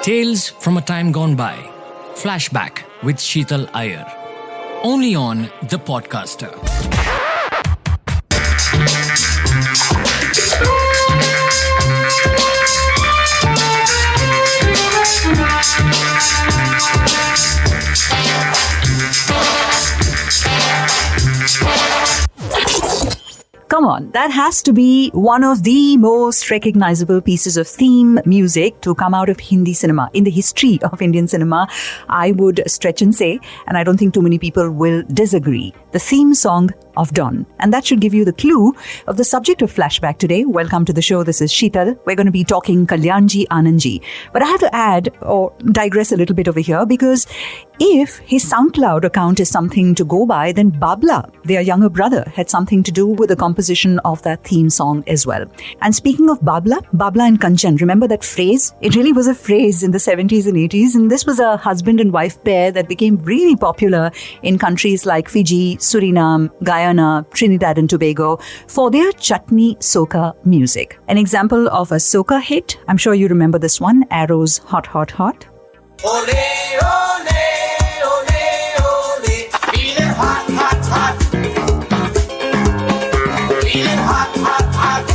Tales from a Time Gone By. Flashback with Sheetal Iyer. Only on The Podcaster. Come on, that has to be one of the most recognizable pieces of theme music to come out of Hindi cinema. In the history of Indian cinema, I would stretch and say, and I don't think too many people will disagree, the theme song of Don. And that should give you the clue of the subject of Flashback today. Welcome to the show. This is Sheetal. We're going to be talking Kalyanji Anandji. But I have to add or digress a little bit over here, because if his SoundCloud account is something to go by, then Babla, their younger brother, had something to do with the composition of that theme song as well. And speaking of Babla and Kanchan, remember that phrase? It really was a phrase in the 70s and 80s. And this was a husband and wife pair that became really popular in countries like Fiji, Suriname, Guyana, Trinidad and Tobago for their chutney soca music. An example of a soca hit, I'm sure you remember this one, Arrow's Hot Hot Hot. Ole, ole, ole, ole, feeling hot, hot, hot. Feeling hot, hot, hot.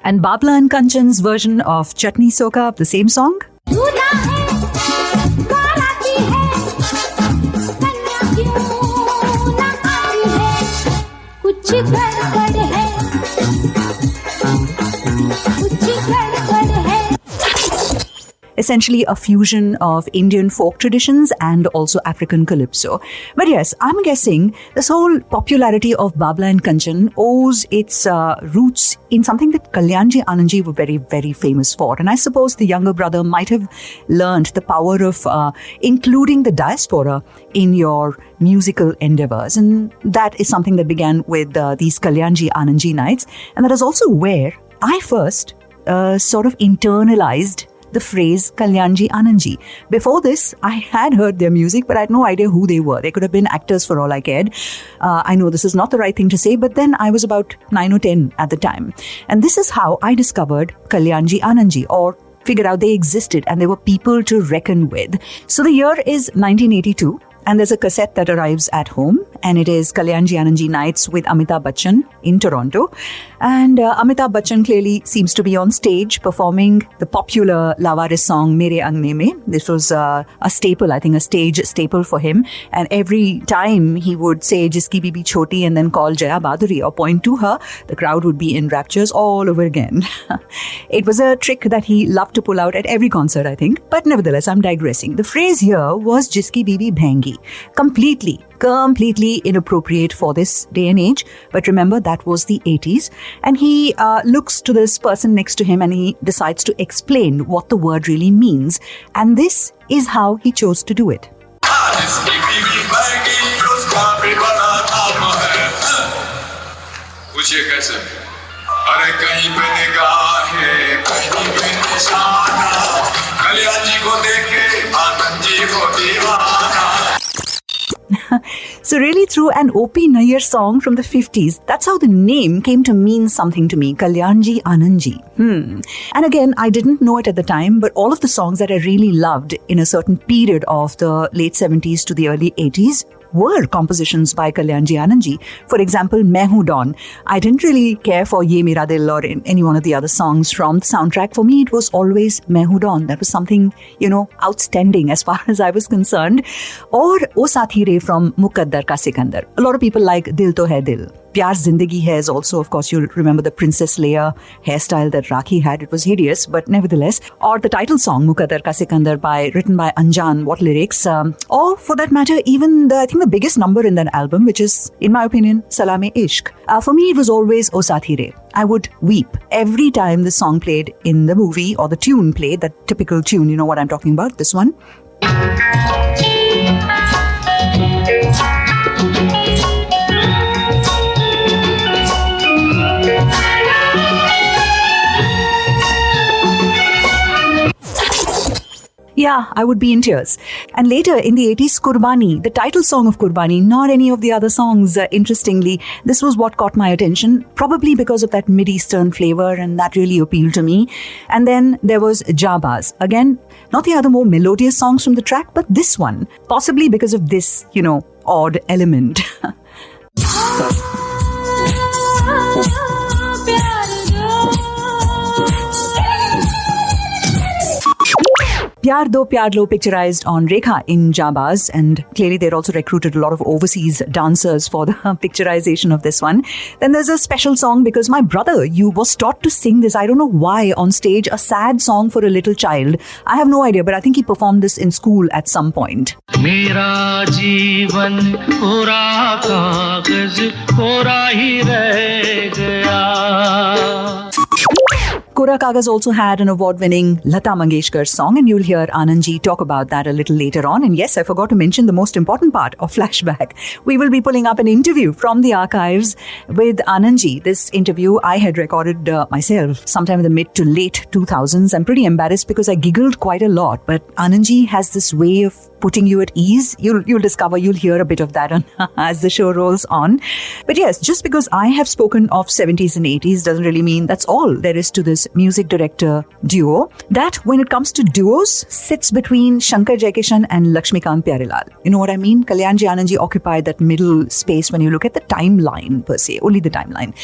And Babla and Kanchan's version of Chutney Soca, the same song. Essentially a fusion of Indian folk traditions and also African calypso. But yes, I'm guessing this whole popularity of Babla and Kanchan owes its roots in something that Kalyanji Anandji were very, very famous for. And I suppose the younger brother might have learned the power of including the diaspora in your musical endeavors. And that is something that began with these Kalyanji Anandji nights. And that is also where I first sort of internalized the phrase Kalyanji Anandji. Before this, I had heard their music, but I had no idea who they were. They could have been actors for all I cared. I know this is not the right thing to say, but then I was about 9 or 10 at the time. And this is how I discovered Kalyanji Anandji, or figured out they existed and they were people to reckon with. So the year is 1982. And there's a cassette that arrives at home, and it is Kalyanji Anandji Nights with Amitabh Bachchan in Toronto. And Amitabh Bachchan clearly seems to be on stage performing the popular Lawaris song Mere Angne Mein. This was a staple, I think a stage staple for him. And every time he would say Jiski Bibi Choti and then call Jaya Baduri or point to her, the crowd would be in raptures all over again. It was a trick that he loved to pull out at every concert, I think. But nevertheless, I'm digressing. The phrase here was Jiski Bibi Bhengi. Completely inappropriate for this day and age. But remember, that was the 80s. And he looks to this person next to him and he decides to explain what the word really means. And this is how he chose to do it. So really through an O.P. Nayyar song from the 50s, that's how the name came to mean something to me, Kalyanji Anandji. And again, I didn't know it at the time, but all of the songs that I really loved in a certain period of the late 70s to the early 80s were compositions by Kalyanji Anandji. For example, Main Hoon Don. I didn't really care for Ye Mera Dil or any one of the other songs from the soundtrack. For me, it was always Main Hoon Don. That was something, outstanding as far as I was concerned. Or O Saathi Re from Muqaddar Ka Sikandar. A lot of people like Dil To Hai Dil. Pyar Zindagi Hai is also, of course, you'll remember the Princess Leia hairstyle that Rakhi had. It was hideous, but nevertheless. Or the title song, Muqaddar Ka Sikandar, written by Anjan. What lyrics? Or for that matter, even the biggest number in that album, which is, in my opinion, Salame Ishq. For me, it was always O Saathi Re. I would weep every time the song played in the movie or the tune played, that typical tune, you know what I'm talking about, this one. Yeah, I would be in tears. And later in the 80s, Kurbani, the title song of Kurbani, not any of the other songs, interestingly, this was what caught my attention, probably because of that Mid-Eastern flavor, and that really appealed to me. And then there was Jabaz. Again, not the other more melodious songs from the track, but this one, possibly because of this, odd element. Pyar Do picturized on Rekha in Jabaz, and clearly they'd also recruited a lot of overseas dancers for the picturization of this one. Then there's a special song because my brother, was taught to sing this, I don't know why, on stage, a sad song for a little child. I have no idea, but I think he performed this in school at some point. मेरा जीवन कोरा कागज कोरा ही रह गया. Kora Kagaz also had an award-winning Lata Mangeshkar song, and you'll hear Anandji talk about that a little later on. And yes, I forgot to mention the most important part of Flashback. We will be pulling up an interview from the archives with Anandji. This interview I had recorded myself sometime in the mid to late 2000s. I'm pretty embarrassed because I giggled quite a lot, but Anandji has this way of putting you at ease. You'll discover, you'll hear a bit of that as the show rolls on. But yes, just because I have spoken of 70s and 80s doesn't really mean that's all there is to this music director duo. That, when it comes to duos, sits between Shankar Jaikishan and Lakshmikant Pyarelal. You know what I mean? Kalyanji Anandji occupied that middle space when you look at the timeline per se, only the timeline.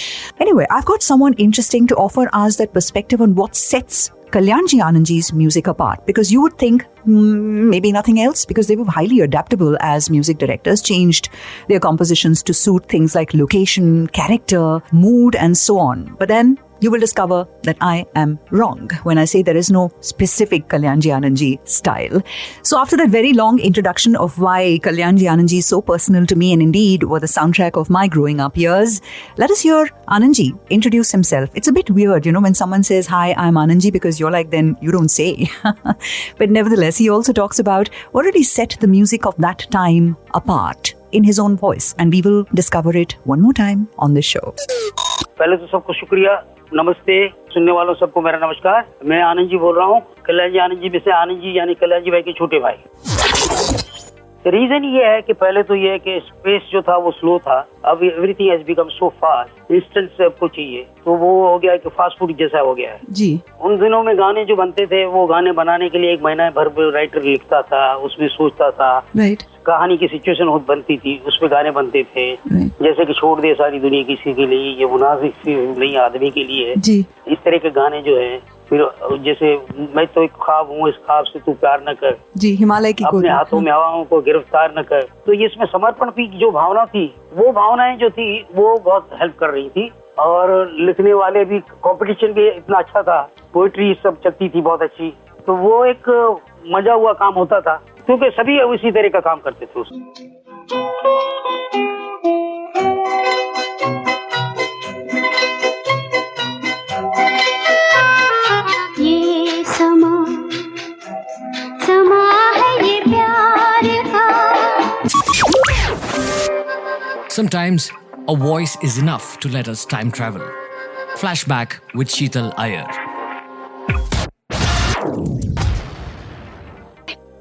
Anyway, I've got someone interesting to offer us that perspective on what sets Kalyanji Anandji's music apart, because you would think maybe nothing else, because they were highly adaptable as music directors, changed their compositions to suit things like location, character, mood, and so on. But then you will discover that I am wrong when I say there is no specific Kalyanji Anandji style. So after that very long introduction of why Kalyanji Anandji is so personal to me and indeed were the soundtrack of my growing up years, let us hear Anandji introduce himself. It's a bit weird, when someone says, "Hi, I'm Anandji," because you're like, then you don't say. But nevertheless, he also talks about what really set the music of that time apart in his own voice. And we will discover it one more time on this show. पहले तो सबको शुक्रिया, नमस्ते, सुनने वालों सबको मेरा नमस्कार। मैं आनंद जी बोल रहा हूँ, कल्याण आनंद जी में से आनंद जी यानी कल्याण जी भाई के छोटे भाई। रीजन ये है कि पहले तो ये है कि स्पेस जो था वो स्लो था, अब everything has become so fast, instant सबको चाहिए, तो वो हो गया है कि फास्ट फूड जैसा हो गया है जी। उन दिनों में गाने जो बनते थे, वो गाने बनाने के लिए एक महीना भर राइटर लिखता था, उसमें सोचता था, कहानी की सिचुएशन बनती थी, उसमें गाने बनते थे, जैसे कि छोड़ दे सारी दुनिया किसी के लिए, ये मुनासिब नहीं आदमी के लिए जी। इस तरह के गाने जो है, फिर जैसे मैं तो एक ख्वाब हूँ, इस ख्वाब से तू प्यार न कर जी, हिमालय की अपने हाथों में हवाओं को गिरफ्तार न कर। तो ये इसमें समर्पण की जो भावना थी, वो भावनाएं जो थी वो बहुत हेल्प कर रही थी। और लिखने वाले भी, कंपटीशन भी इतना अच्छा था, पोएट्री सब चलती थी बहुत अच्छी, तो वो एक मजा हुआ काम होता था, क्योंकि सभी उसी तरह का काम करते थे उसमें। Sometimes a voice is enough to let us time travel. Flashback with Sheetal Iyer.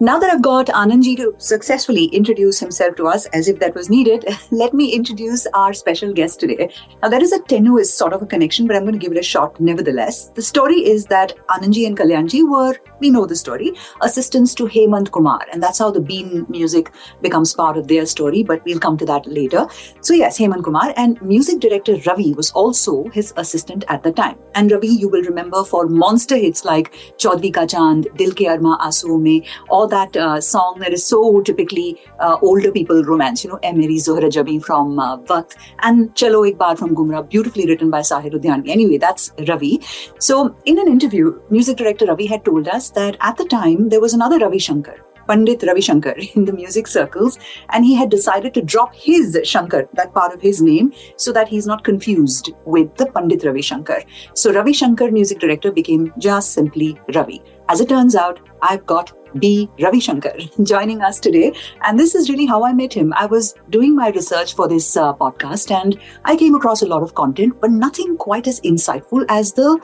Now that I've got Anandji to successfully introduce himself to us, as if that was needed, let me introduce our special guest today. Now, there is a tenuous sort of a connection, but I'm going to give it a shot nevertheless. The story is that Anandji and Kalyanji were, we know the story, assistants to Hemant Kumar, and that's how the Bean music becomes part of their story, but we'll come to that later. So yes, Hemant Kumar, and music director Ravi was also his assistant at the time. And Ravi, you will remember for monster hits like Chaudhary Ka Chand, Dil Ke Arma Aansuon Mein, or that song that is so typically older people romance, "Ae Meri Zohra Jabi" from Waqt, and Chalo Ek Baar from Gumrah, beautifully written by Sahir Ludhianvi. Anyway, that's Ravi. So in an interview, music director Ravi had told us that at the time there was another Ravi Shankar, Pandit Ravi Shankar, in the music circles, and he had decided to drop his Shankar, that part of his name, so that he's not confused with the Pandit Ravi Shankar. So Ravi Shankar, music director, became just simply Ravi. As it turns out, I've got B. Ravi Shankar joining us today, and this is really how I met him. I was doing my research for this podcast, and I came across a lot of content, but nothing quite as insightful as the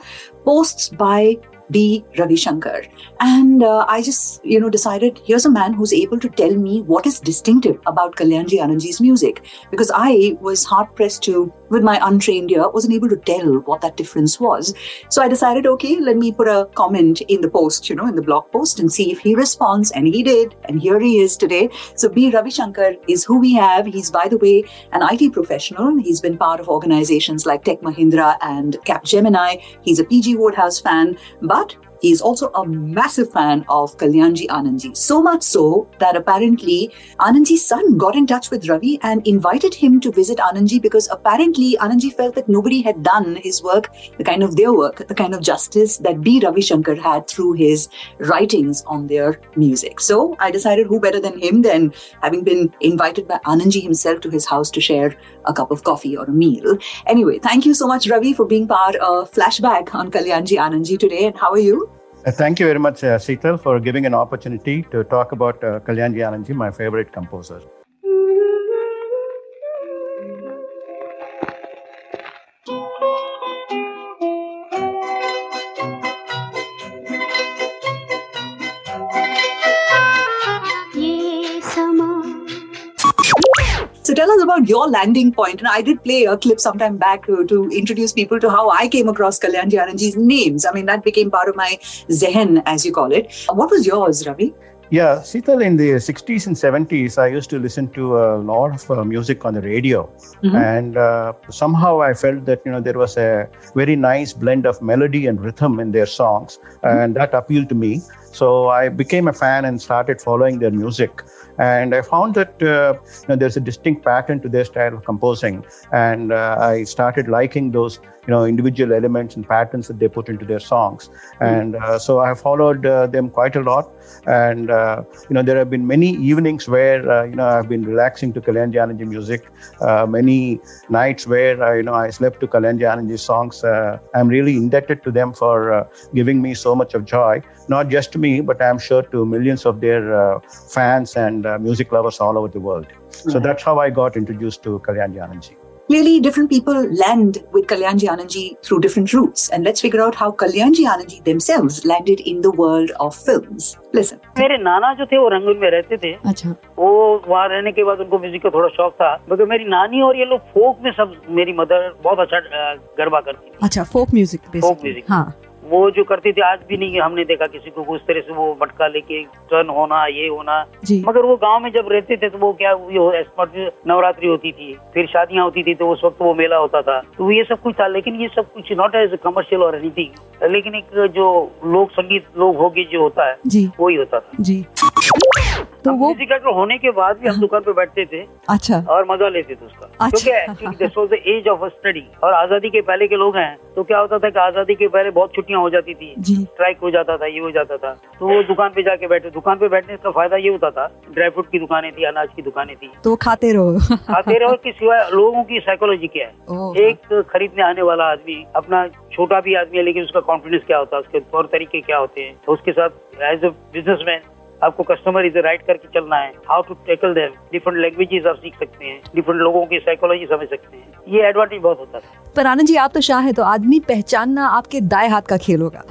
posts by B. Ravi Shankar. And I just, decided here's a man who's able to tell me what is distinctive about Kalyanji Anandji's music. Because I was hard pressed to, with my untrained ear, wasn't able to tell what that difference was. So I decided, okay, let me put a comment in the post, in the blog post and see if he responds. And he did. And here he is today. So B. Ravi Shankar is who we have. He's, by the way, an IT professional. He's been part of organizations like Tech Mahindra and Capgemini. He's a PG Wodehouse fan, but he's also a massive fan of Kalyanji Anandji. So much so that apparently Anandji's son got in touch with Ravi and invited him to visit Anandji because apparently Anandji felt that nobody had done his work, the kind of justice that B. Ravi Shankar had through his writings on their music. So I decided who better than him than having been invited by Anandji himself to his house to share a cup of coffee or a meal. Anyway, thank you so much, Ravi, for being part of Flashback on Kalyanji Anandji today. And how are you? Thank you very much, Sheetal, for giving an opportunity to talk about Kalyanji Anandji, my favorite composer. So tell us about your landing point. And I did play a clip sometime back to introduce people to how I came across Kalyanji Anandji's names. I mean, that became part of my zehen, as you call it. What was yours, Ravi? Yeah, Sheetal, in the 60s and 70s, I used to listen to a lot of music on the radio. Mm-hmm. And somehow I felt that, there was a very nice blend of melody and rhythm in their songs. Mm-hmm. And that appealed to me. So I became a fan and started following their music. And I found that there's a distinct pattern to their style of composing. And I started liking those individual elements and patterns that they put into their songs. And so I followed them quite a lot. And, there have been many evenings where, I've been relaxing to Kalyanji Anandji music. Many nights where, I slept to Kalyanji Anandji songs. I'm really indebted to them for giving me so much of joy, not just to me, but I'm sure to millions of their fans and music lovers all over the world. So that's how I got introduced to Kalyanji Anandji. Clearly, different people land with Kalyanji Anandji through different routes. And let's figure out how Kalyanji Anandji themselves landed in the world of films. Listen. मेरे नाना जो थे वो Rangoon में रहते थे. अच्छा. वो वहाँ रहने के बाद उनको म्यूजिक का थोड़ा शौक था. मगर मेरी नानी और ये लोग फोक में सब, मेरी मदर बहुत अच्छा गरबा करती थी. अच्छा, फोक म्यूजिक. Folk music. हाँ. वो जो करती थी आज भी नहीं हमने देखा किसी को उस तरह से वो मटका लेके टर्न होना ये होना. मगर वो गांव में जब रहते थे तो वो क्या नवरात्रि होती थी, फिर शादियां होती थी तो उस वक्त वो मेला होता था. तो ये सब कुछ था, लेकिन ये सब कुछ नॉट एज कमर्शियल और एनीथिंग, लेकिन एक जो लोक संगीत लोक भोगी जो होता है वही होता था जी. तो वो म्यूजिक डायरेक्टर होने के बाद भी हम दुकान पे बैठते थे. अच्छा. और मजा लेते थे उसका. अच्छा. क्योंकि this was the age of study. और आजादी के पहले के लोग हैं तो क्या होता था कि आजादी के पहले बहुत छुट्टियां हो जाती थी, स्ट्राइक हो जाता था, ये हो जाता था. तो वो दुकान पे जाके बैठे. दुकान पे बैठने का फायदा ये होता था, ड्राई फ्रूट की दुकानें थी, अनाज की दुकानें थी, तो खाते रहो कि सिवाय लोगों की साइकोलॉजी क्या है. एक खरीदने आने वाला आदमी अपना छोटा भी आदमी है, लेकिन उसका कॉन्फिडेंस क्या होता है, उसके तौर तरीके क्या होते हैं. तो उसके साथ एज अ बिजनेसमैन आपको कस्टमर इधर राइट करके चलना है. How to tackle them, different languages आप सीख सकते हैं, डिफरेंट लोगों की साइकोलॉजी समझ सकते हैं. ये एडवांटेज बहुत होता है. पर आनंद जी, आप तो शाह है, तो आदमी पहचानना आपके दाएं हाथ का खेल होगा.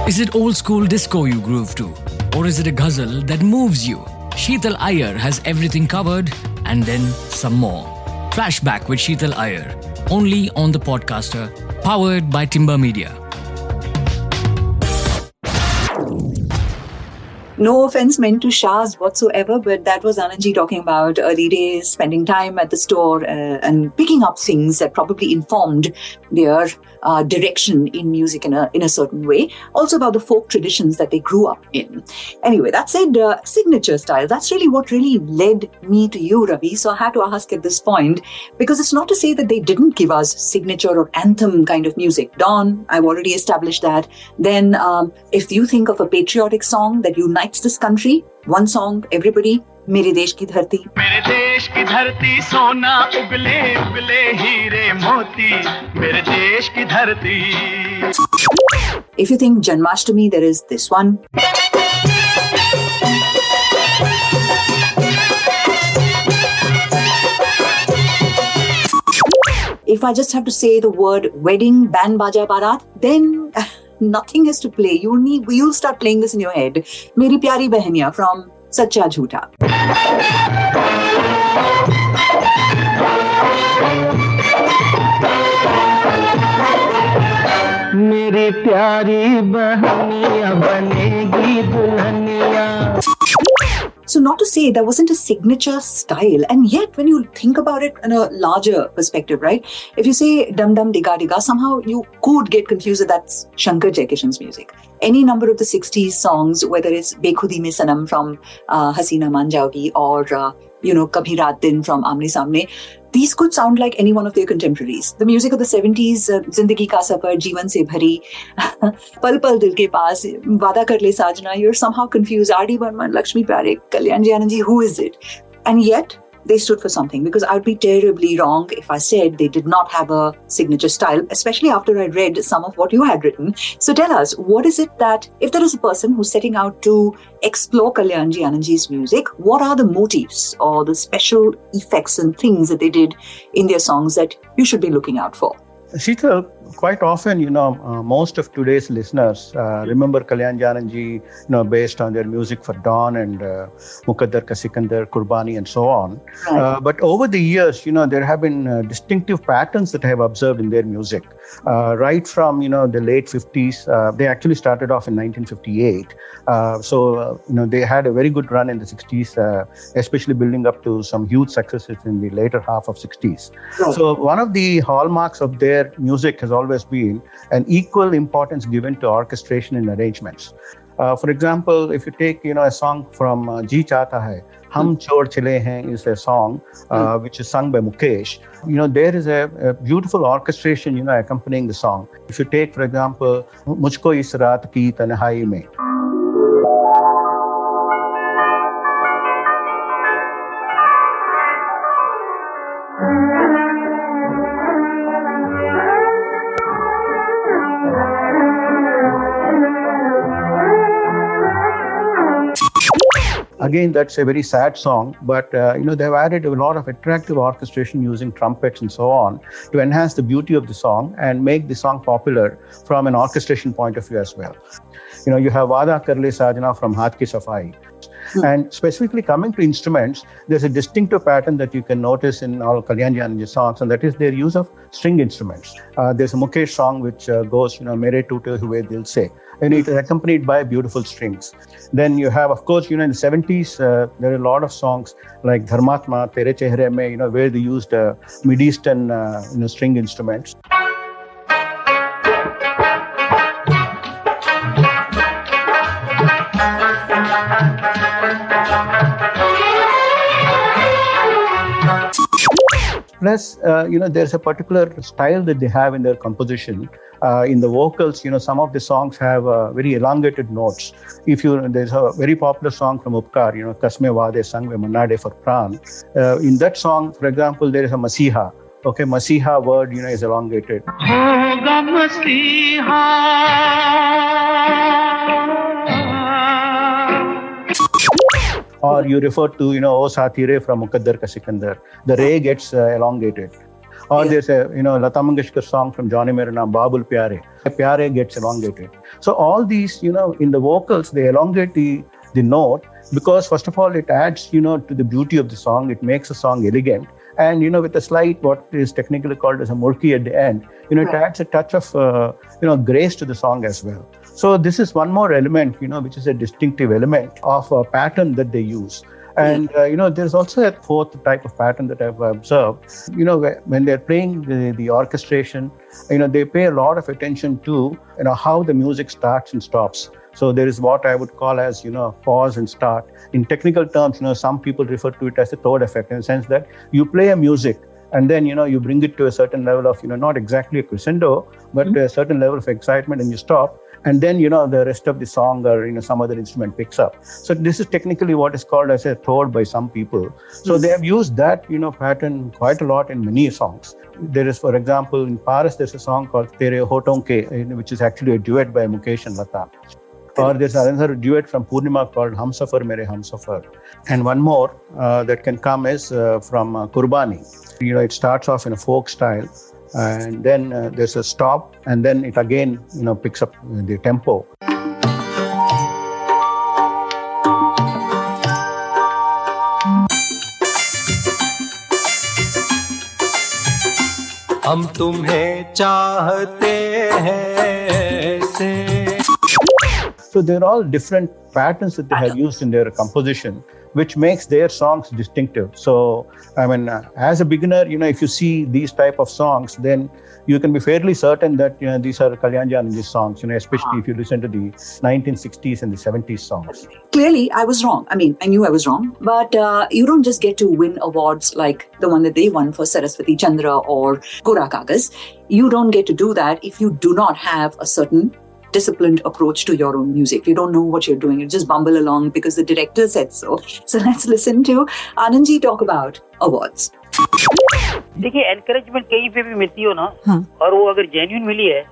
Is it old school disco you groove to? Or is it a ghazal that moves you? Sheetal Iyer has everything covered and then some more. Flashback with Sheetal Iyer, only on The Podcaster, powered by Timber Media. No offense meant to Shahs whatsoever, but that was Anandji talking about early days, spending time at the store and picking up things that probably informed their direction in music in a certain way. Also about the folk traditions that they grew up in. Anyway, that said, signature style, that's really what really led me to you, Ravi. So I had to ask at this point, because it's not to say that they didn't give us signature or anthem kind of music. Dawn, I've already established that. Then if you think of a patriotic song that unites this country, one song, everybody, मेरे देश की धरती. मेरे देश की धरती सोना उगले उगले हीरे मोती, मेरे देश की धरती. If you think Janmashtami, there is this one. If I just have to say the word wedding, band baja barat, then nothing has to play. You'll start playing this in your head. Meri Pyari Bahaniya from Sacha Jhoota. मेरी प्यारी बहनिया बनेगी Dulhania. So not to say there wasn't a signature style, and yet when you think about it in a larger perspective, right? If you say Dum Dum Diga Diga, somehow you could get confused that that's Shankar Jaikishan's music. Any number of the 60s songs, whether it's Bekhudi Mein Sanam from Hasina Maan Jaogi or Kabhi Raat Din from Amne Samne, these could sound like any one of their contemporaries. The music of the 70s, Zindagi Ka Safar, Jeevan Se Bhari, Pal Pal Dil Ke Paas, Vada Kar Le Sajna, you're somehow confused. R.D. Burman, Lakshmi Parekh, Kalyan Ji Anand Ji, who is it? And yet, they stood for something, because I'd be terribly wrong if I said they did not have a signature style, especially after I read some of what you had written. So tell us, what is it that, if there is a person who's setting out to explore Kalyan Ji Anand Ji's music, what are the motifs or the special effects and things that they did in their songs that you should be looking out for? Sheetal, quite often, most of today's listeners remember Kalyan Ji Anand Ji, based on their music for Dawn and Mukaddar Ka Sikandar, Kurbani, and so on. Right. But over the years, there have been distinctive patterns that I have observed in their music. Right from, the late 50s, they actually started off in 1958. They had a very good run in the 60s, especially building up to some huge successes in the later half of 60s. Right. So one of the hallmarks of their music has always been an equal importance given to orchestration and arrangements. For example, if you take a song from Ji Chahta Hai, Hum Chod Chale Hain is a song which is sung by Mukesh. There is a beautiful orchestration accompanying the song. If you take, for example, Mujhko Is Raat Ki Tanhai Mein. Again, that's a very sad song, but they've added a lot of attractive orchestration using trumpets and so on to enhance the beauty of the song and make the song popular from an orchestration point of view as well. You have Vada Kar Le Sajna from Haath Ki Safai. And specifically coming to instruments, there's a distinctive pattern that you can notice in all Kalyan Ji Anand Ji songs, and that is their use of string instruments. There's a Mukesh song which goes, Mere Toote Hue Dil Se, and it is accompanied by beautiful strings. Then you have, of course, in the 70s, there are a lot of songs like Dharmatma, Tere Chehre Mein, where they used Mid-Eastern, string instruments. Plus, there's a particular style that they have in their composition. In the vocals, some of the songs have very elongated notes. There's a very popular song from Upkar, Kasme Wade sung by Manade for Pran. In that song, for example, there is a Masiha. Okay, Masiha word, is elongated. Hoga Masiha. Or you refer to, O Saathi Re from Mukaddar Ka Sikandar. The Re gets elongated. Or there's a, Lata Mangeshkar song from Johnny Mera Naam, Babul Pyare. Pyare gets elongated. So all these, in the vocals, they elongate the note because, first of all, it adds, to the beauty of the song. It makes the song elegant. And, with a slight, what is technically called as a murki at the end, it adds a touch of, grace to the song as well. So this is one more element, which is a distinctive element of a pattern that they use. And, there's also a fourth type of pattern that I've observed. When they're playing the orchestration, they pay a lot of attention to, how the music starts and stops. So there is what I would call as, pause and start. In technical terms, some people refer to it as a third effect, in the sense that you play a music and then, you bring it to a certain level of, not exactly a crescendo, but a certain level of excitement, and you stop. and then the rest of the song or some other instrument picks up. So this is technically what is called as a third by some people. So they have used that pattern quite a lot in many songs. There is, for example, in Paris, there's a song called Tere Hoton Ke, which is actually a duet by Mukesh and Lata. Or there's another duet from Purnima called Humsafar Mere Humsafar. And one more that can come is from Kurbani. It starts off in a folk style, and then there's a stop, and then it again picks up the tempo. हम तुम्हें चाहते हैं ऐसे. So they're all different patterns that they have used in their composition, which makes their songs distinctive. So, I mean, as a beginner, if you see these type of songs, then you can be fairly certain that, these are Kalyanji Anandji songs, especially if you listen to the 1960s and the 70s songs. Clearly, I was wrong. I mean, I knew I was wrong. But you don't just get to win awards like the one that they won for Saraswati Chandra or Kora Kaagaz. You don't get to do that if you do not have a certain disciplined approach to your own music. You don't know what you're doing. You just bumble along because the director said so. So let's listen to Anandji talk about awards. देखिए, encouragement कहीं पे भी मिलती हो ना, और वो अगर जेन्युइन मिली है,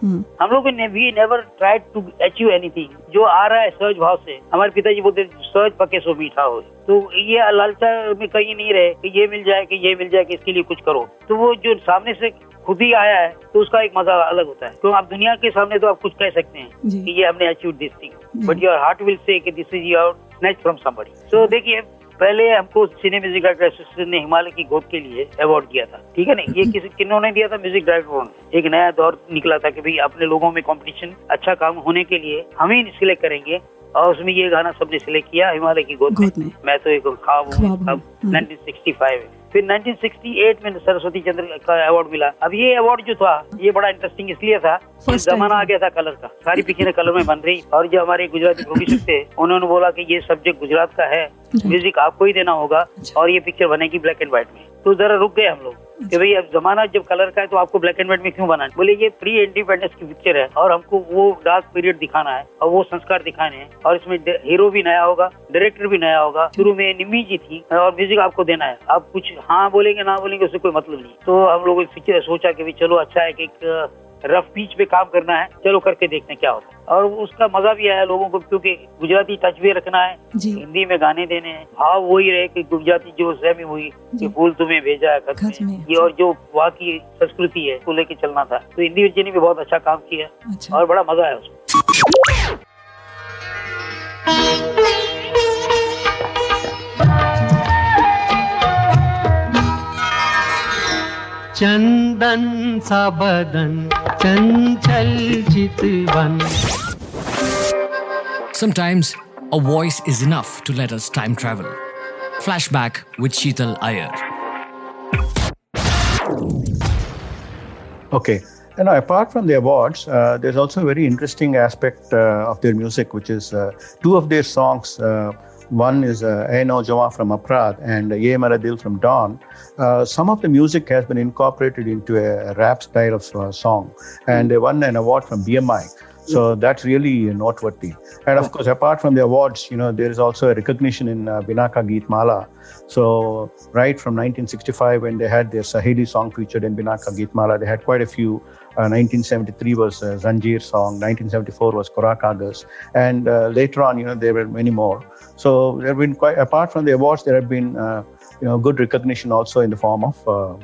हम लोगों ने we never tried to achieve anything. जो आ रहा है सहज भाव से. हमारे पिताजी बोलते सहज पके सो मीठा हो. तो ये लालचा में कहीं नहीं रहे कि ये मिल जाए कि इसके लिए कुछ करो. तो वो जो सामने से खुद ही आया है, तो उसका एक मजा अलग होता है. तो आप दुनिया के सामने तो आप कुछ कह सकते हैं कि ये हमने achieve this thing, but your heart will say कि this is your snatch from somebody. So देखिए, पहले हमको सिने म्यूजिक डायरेक्टर एसोसिएशन ने हिमालय की गोद के लिए अवार्ड दिया था. ठीक है ना, ये किन्होंने दिया था? म्यूजिक डायरेक्टरों ने. एक नया दौर निकला था कि भाई अपने लोगों में कंपटीशन अच्छा काम होने के लिए हम ही सिलेक्ट करेंगे, और उसमें ये गाना सबने सिलेक्ट किया, हिमालय की गोद में. मैं तो एक ख्वाब हूँ. 1965 फिर 1968 में सरस्वती चंद्र का अवार्ड मिला. अब ये अवार्ड जो था, ये बड़ा इंटरेस्टिंग इसलिए था कि जमाना आ गया था कलर का. सारी पिक्चरें कलर में बन रही, और जो हमारे गुजराती प्रोड्यूसर थे, उन्होंने बोला कि ये सब्जेक्ट गुजरात का है, म्यूजिक आपको ही देना होगा, और ये पिक्चर बनेगी ब्लैक एंड व्हाइट में. तो जरा रुक गए हम लोग कि भाई अब जमाना जब कलर का है तो आपको ब्लैक एंड व्हाइट में क्यों बनाना. बोले ये प्री इंडिपेंडेंस की पिक्चर है, और हमको वो डार्क पीरियड दिखाना है, और वो संस्कार दिखाने हैं, और इसमें हीरो भी नया होगा, डायरेक्टर भी नया होगा. शुरू में निम्मी जी थी, और म्यूजिक आपको देना है. आप कुछ हाँ बोलेंगे ना बोलेंगे उससे कोई मतलब नहीं. तो हम लोगों ने सोचा कि चलो अच्छा है कि एक रफ पिच पे काम करना है, चलो करके देखते हैं क्या होता है. और उसका मजा भी आया लोगों को, क्योंकि गुजराती टच भी रखना है, हिंदी में गाने देने हैं, भाव वही रहे कि गुजराती जो सहमी हुई कि फूल तुम्हें भेजा है खत में, ये और जो वहाँ की संस्कृति है उसको लेके चलना था. तो हिंदी विजय ने भी बहुत अच्छा काम किया, और बड़ा मजा आया उसको. चंदन सा बदन चंचल चितवन. Sometimes a voice is enough to let us time travel. Flashback with Sheetal Iyer. Okay. Apart from the awards, there's also a very interesting aspect of their music, which is two of their songs. One is Ae Naujawan from Aparadh and Ye Mera Dil from Dawn. Some of the music has been incorporated into a rap style of song, and they won an award from BMI. So that's really noteworthy. And of course, apart from the awards, there is also a recognition in Bina Ka Geet Mala. So right from 1965, when they had their Saheli song featured in Bina Ka Geet Mala, they had quite a few. 1973 was Zanjeer song, 1974 was Kora Kaagaz, and later on, there were many more. So there have been apart from the awards, there have been good recognition also in the form of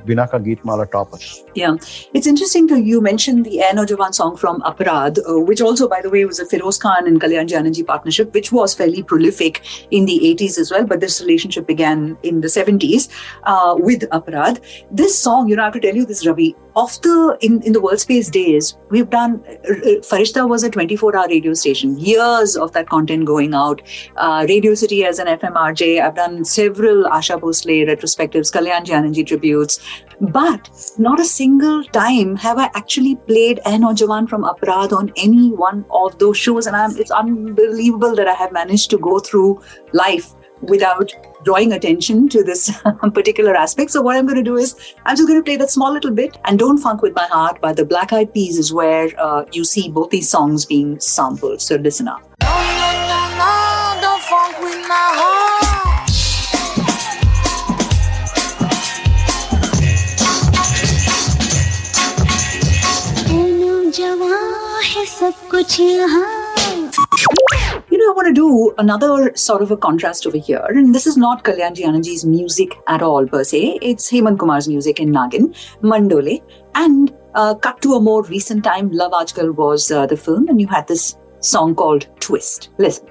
Bina Ka Geet Mala toppers. Yeah, it's interesting that you mentioned the Ae Naujawan song from Aparadh, which also, by the way, was a Feroz Khan and Kalyanji Anandji partnership, which was fairly prolific in the 80s as well. But this relationship began in the 70s with Aparadh. This song, I have to tell you this, Ravi, in the World Space days, we've done, Farishta was a 24-hour radio station, years of that content going out. Radio City as an FMRJ, I've done several Asha Bhosle retrospectives, Kalyanji Anandji tributes, but not a single time have I actually played Ae Naujawan from Aparadh on any one of those shows, and it's unbelievable that I have managed to go through life without drawing attention to this particular aspect. So what I'm going to do is I'm just going to play that small little bit. And Don't Funk With My Heart by the Black Eyed Peas is where you see both these songs being sampled. So listen up. No, don't funk with my heart. जवां है सब कुछ यहाँ. I want to do another sort of a contrast over here. And this is not Kalyanji Anandji's music at all per se. It's Hemant Kumar's music in Nagin, Mandole. And cut to a more recent time, Love Aajkal was the film. And you had this song called Twist. Listen.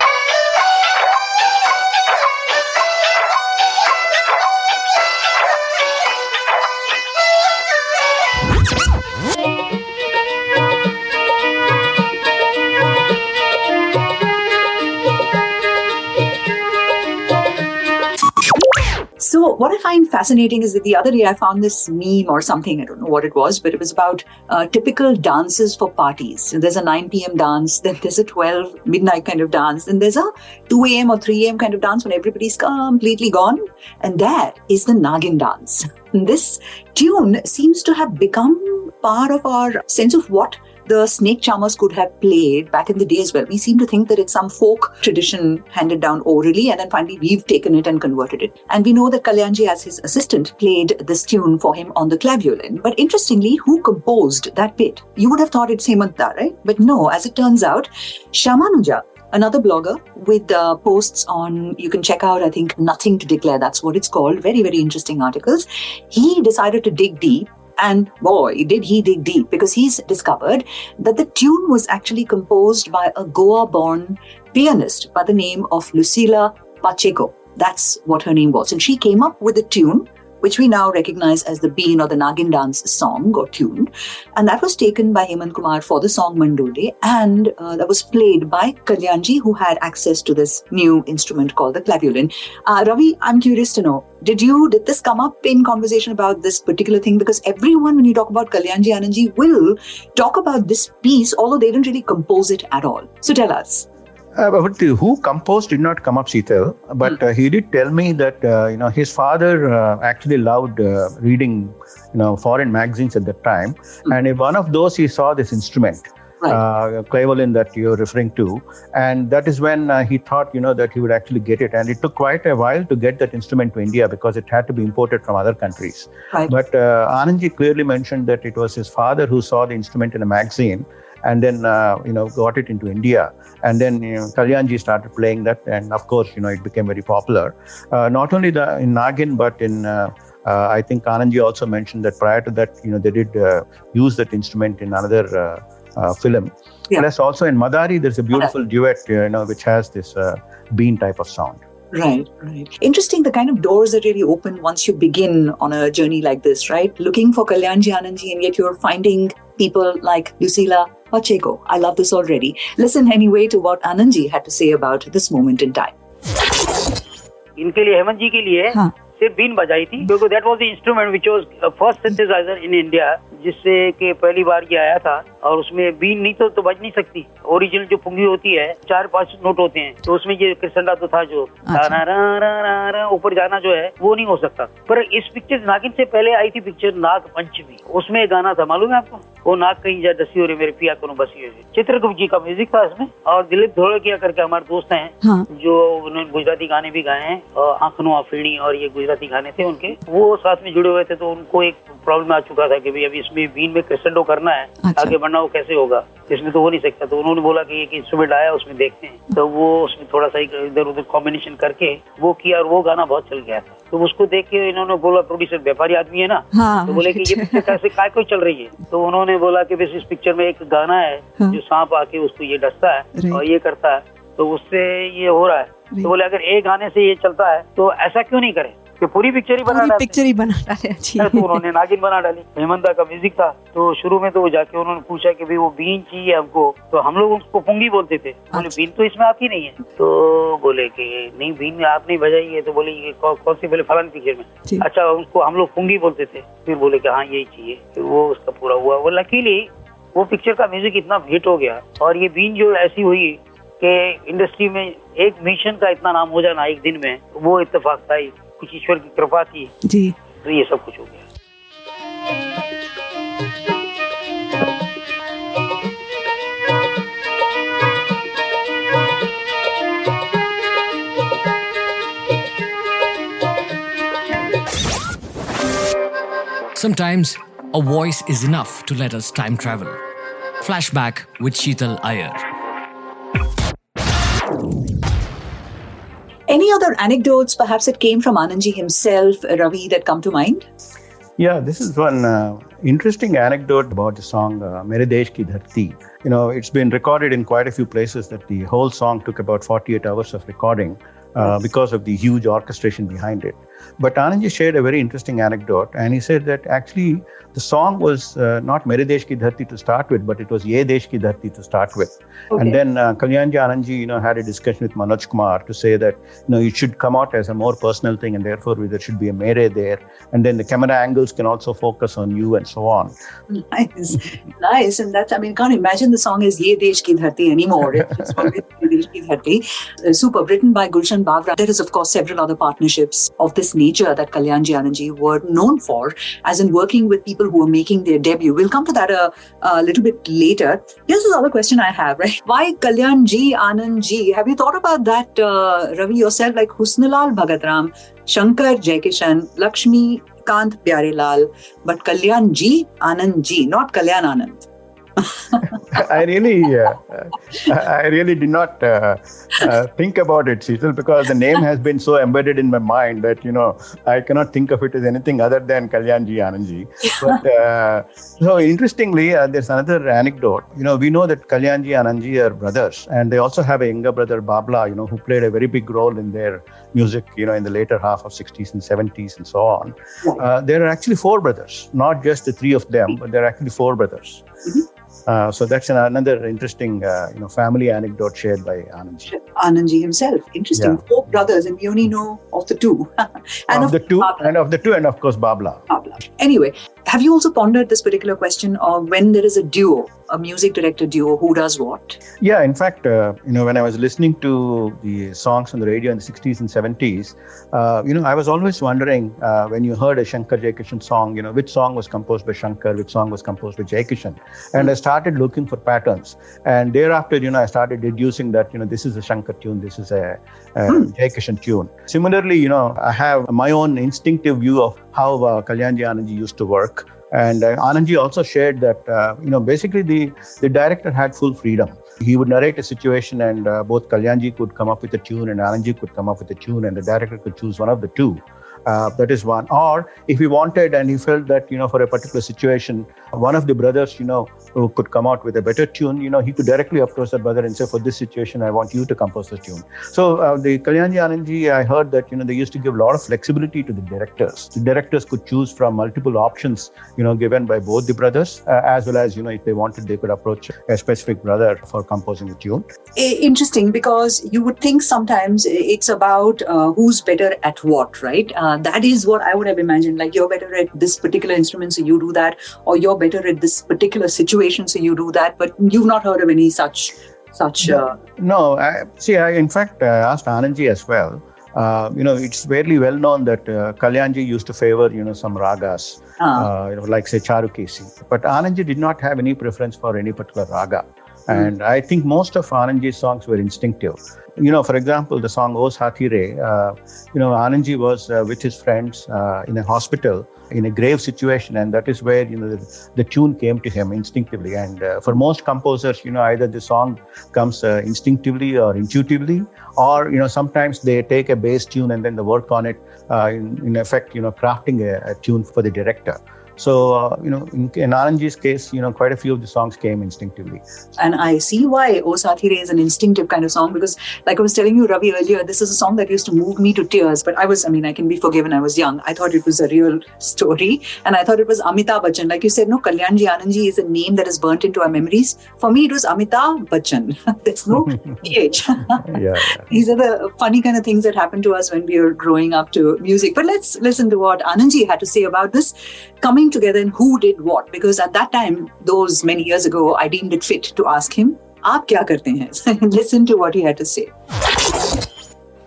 So what I find fascinating is that the other day I found this meme or something, I don't know what it was, but it was about typical dances for parties. So there's a 9 p.m. dance, then there's a 12 midnight kind of dance, then there's a 2 a.m. or 3 a.m. kind of dance when everybody's completely gone. And that is the Nagin dance. And this tune seems to have become part of our sense of what the snake charmers could have played back in the day as well. We seem to think that it's some folk tradition handed down orally, and then finally we've taken it and converted it. And we know that Kalyanji, as his assistant, played this tune for him on the claviolin. But interestingly, who composed that bit? You would have thought it's Hemant Da, right? But no, as it turns out, Shamanuja, another blogger with posts on, you can check out, I think, Nothing to Declare, that's what it's called. Very, very interesting articles. He decided to dig deep. And boy, did he dig deep, because he's discovered that the tune was actually composed by a Goa-born pianist by the name of Lucila Pacheco. That's what her name was. And she came up with a tune, which we now recognize as the Bean or the Nagin dance song or tune. And that was taken by Hemant Kumar for the song Mandole. And that was played by Kalyanji, who had access to this new instrument called the claviolin. Ravi, I'm curious to know, did this come up in conversation about this particular thing? Because everyone, when you talk about Kalyanji Anandji, will talk about this piece, although they didn't really compose it at all. So tell us. But who composed did not come up, Sheetal. But he did tell me that his father actually loved reading foreign magazines at that time, and in one of those he saw this instrument, claviolin that you're referring to, and that is when he thought that he would actually get it. And it took quite a while to get that instrument to India because it had to be imported from other countries. Right. But Anandji clearly mentioned that it was his father who saw the instrument in a magazine, and then got it into India, and then Kalyanji started playing that, and of course it became very popular. Not only in Nagin, but in I think Anandji also mentioned that prior to that they did use that instrument in another film. Yeah. Plus also in Madari there's a beautiful duet which has this bean type of sound. Right. Interesting, the kind of doors that really open once you begin on a journey like this, right? Looking for Kalyanji Anandji, and yet you're finding people like Lucila Pacheco. I love this already. Listen anyway to what Anandji had to say about this moment in time. इनके लिए, हेमंत जी के लिए सिर्फ been बजाई थी, क्योंकि that was the instrument which was first synthesiser in India, जिससे कि पहली बार ये आया था. और उसमें बीन नहीं तो बज नहीं सकती. ओरिजिनल जो पुंगी होती है 4-5 नोट होते हैं, तो उसमें ये कृष्णा तो था जो ऊपर जाना जो है वो नहीं हो सकता. पर इस पिक्चर नागिन से पहले आई थी पिक्चर नाग पंचमी, उसमें गाना था, मालूम है आपको? वो नाग कहीं जा डसी हो रही मेरे पिया करो बसी हो रही. चित्रगुप्त जी का म्यूजिक था इसमें, और दिलीप धोड़किया करके हमारे दोस्त हैं जो उन्होंने गुजराती गाने भी गाए हैं, आंखनो आफीणी और ये गुजराती गाने थे उनके, वो साथ में जुड़े हुए थे. तो उनको एक प्रॉब्लम आ चुका था कि भाई अभी इसमें बीन में क्रेसेंडो करना है, आगे बढ़ना वो कैसे होगा, इसमें तो हो नहीं सकता. तो उन्होंने बोला कि एक इंस्ट्रूमेंट आया उसमें देखते हैं. तो वो उसमें थोड़ा सा इधर उधर कॉम्बिनेशन करके वो किया, और वो गाना बहुत चल गया था. तो उसको देख के इन्होंने बोला, प्रोड्यूसर व्यापारी आदमी है ना, तो बोले कि ये पिक्चर कैसे काय कोई चल रही है. तो उन्होंने बोला कि बस इस पिक्चर में एक गाना है जो सांप आके उसको ये डसता है और ये करता है, तो उससे ये हो रहा है. तो बोले अगर एक गाने से ये चलता है तो ऐसा क्यों नहीं करे कि पूरी पिक्चर ही बना डाले. तो उन्होंने नागिन बना डाली. हेमंत दा का म्यूजिक था. तो शुरू में तो वो जाके उन्होंने पूछा कि भाई वो बीन चाहिए हमको, तो हम लोग उसको पुंगी बोलते थे. बोले बीन तो इसमें आती नहीं है. तो बोले कि नहीं बीन आप नहीं बजाइए. तो बोले ये कौन सी, बोले फलान पिक्चर में. अच्छा, उसको हम लोग पुंगी बोलते थे. फिर बोले कि हाँ यही चाहिए. फिर वो उसका पूरा हुआ. वो लकीली वो पिक्चर का म्यूजिक इतना हिट हो गया, और ये बीन जो ऐसी हुई कि इंडस्ट्री में एक मिशन का इतना नाम हो जाना एक दिन में, वो इत्तेफाक था, कुछ ईश्वर की कृपा थी, जी। तो ये सब कुछ हो गया। Sometimes a voice is enough to let us time travel. Flashback with Sheetal Iyer. Any other anecdotes, perhaps it came from Anandji himself, Ravi, that come to mind? Yeah, this is one interesting anecdote about the song Mere Desh Ki Dharti. You know, it's been recorded in quite a few places that the whole song took about 48 hours of recording because of the huge orchestration behind it. But Anandji shared a very interesting anecdote, and he said that actually the song was not Mere Desh Ki Dharti to start with, but it was Ye Desh Ki Dharti to start with. Okay. And then Kalyanji Anandji, had a discussion with Manoj Kumar to say that, it should come out as a more personal thing, and therefore there should be a Mere there. And then the camera angles can also focus on you and so on. Nice. Nice. And that, can't imagine the song as Ye Desh Ki Dharti anymore. It's always Ye Desh Ki Dharti. Superb. Written by Gulshan Bagra. There is, of course, several other partnerships of this nature that Kalyanji Anandji were known for, as in working with people who were making their debut. We'll come to that a little bit later. Here's this other question I have, right? Why Kalyanji Anandji? Have you thought about that, Ravi, yourself? Like Husnulal Bhagatram, Shankar Jaikishan, Lakshmi Kant Pyarelal, but Kalyanji Anandji, not Kalyan Anand. I really did not think about it, Sheetal, because the name has been so embedded in my mind that, I cannot think of it as anything other than Kalyanji Anandji. But so interestingly, there's another anecdote. We know that Kalyanji Anandji are brothers, and they also have a younger brother, Babla, who played a very big role in their music, in the later half of 60s and 70s and so on. There are actually 4 brothers, not just the 3 of them, but there are actually 4 brothers. Mm-hmm. So that's another interesting, family anecdote shared by Anandji. Anandji himself. Interesting. Yeah. 4 brothers, and we only know of the 2. And of the two, and of course, Babla. Anyway, have you also pondered this particular question of when there is a duo, a music director duo, who does what? Yeah, in fact, when I was listening to the songs on the radio in the 60s and 70s, I was always wondering when you heard a Shankar Jaikishan song, which song was composed by Shankar, which song was composed by Jaikishan. And I started looking for patterns. And thereafter, I started deducing that, this is a Shankar tune, this is a Jaikishan tune. Similarly, I have my own instinctive view of how Kalyanji Anandji used to work. And Anandji also shared that, basically the director had full freedom. He would narrate a situation, and both Kalyanji could come up with a tune and Anandji could come up with a tune, and the director could choose one of the two. That is one. Or if he wanted and he felt that, for a particular situation, one of the brothers, who could come out with a better tune, he could directly approach that brother and say, for this situation, I want you to compose the tune. So the Kalyanji Anandji, I heard that, they used to give a lot of flexibility to the directors. The directors could choose from multiple options, given by both the brothers, as well as, if they wanted, they could approach a specific brother for composing the tune. Interesting, because you would think sometimes it's about who's better at what, right? That is what I would have imagined. Like, you're better at this particular instrument, so you do that, or you're better at this particular situation, so you do that. But you've not heard of any such. No. In fact, I asked Anandji as well. It's fairly well known that Kalyanji used to favor, some ragas, like say Charukesi. But Anandji did not have any preference for any particular raga. And I think most of Anandji's songs were instinctive. For example, the song O Saathi Re, Anandji was with his friends in a hospital in a grave situation, and that is where, the tune came to him instinctively. And for most composers, either the song comes instinctively or intuitively, or, sometimes they take a bass tune and then they work on it, in effect, crafting a tune for the director. So, in Anandji's case, quite a few of the songs came instinctively. And I see why O Saathi Re is an instinctive kind of song, because like I was telling you, Ravi, earlier, this is a song that used to move me to tears. But I can be forgiven, I was young. I thought it was a real story. And I thought it was Amitabh Bachchan. Like you said, no, Kalyanji Anandji is a name that is burnt into our memories. For me, it was Amitabh Bachchan. There's no PH. Yeah. These are the funny kind of things that happen to us when we are growing up to music. But let's listen to what Anandji had to say about this coming together and who did what, because at that time, those many years ago, I deemed it fit to ask him. आप क्या करते हैं? Listen to what he had to say.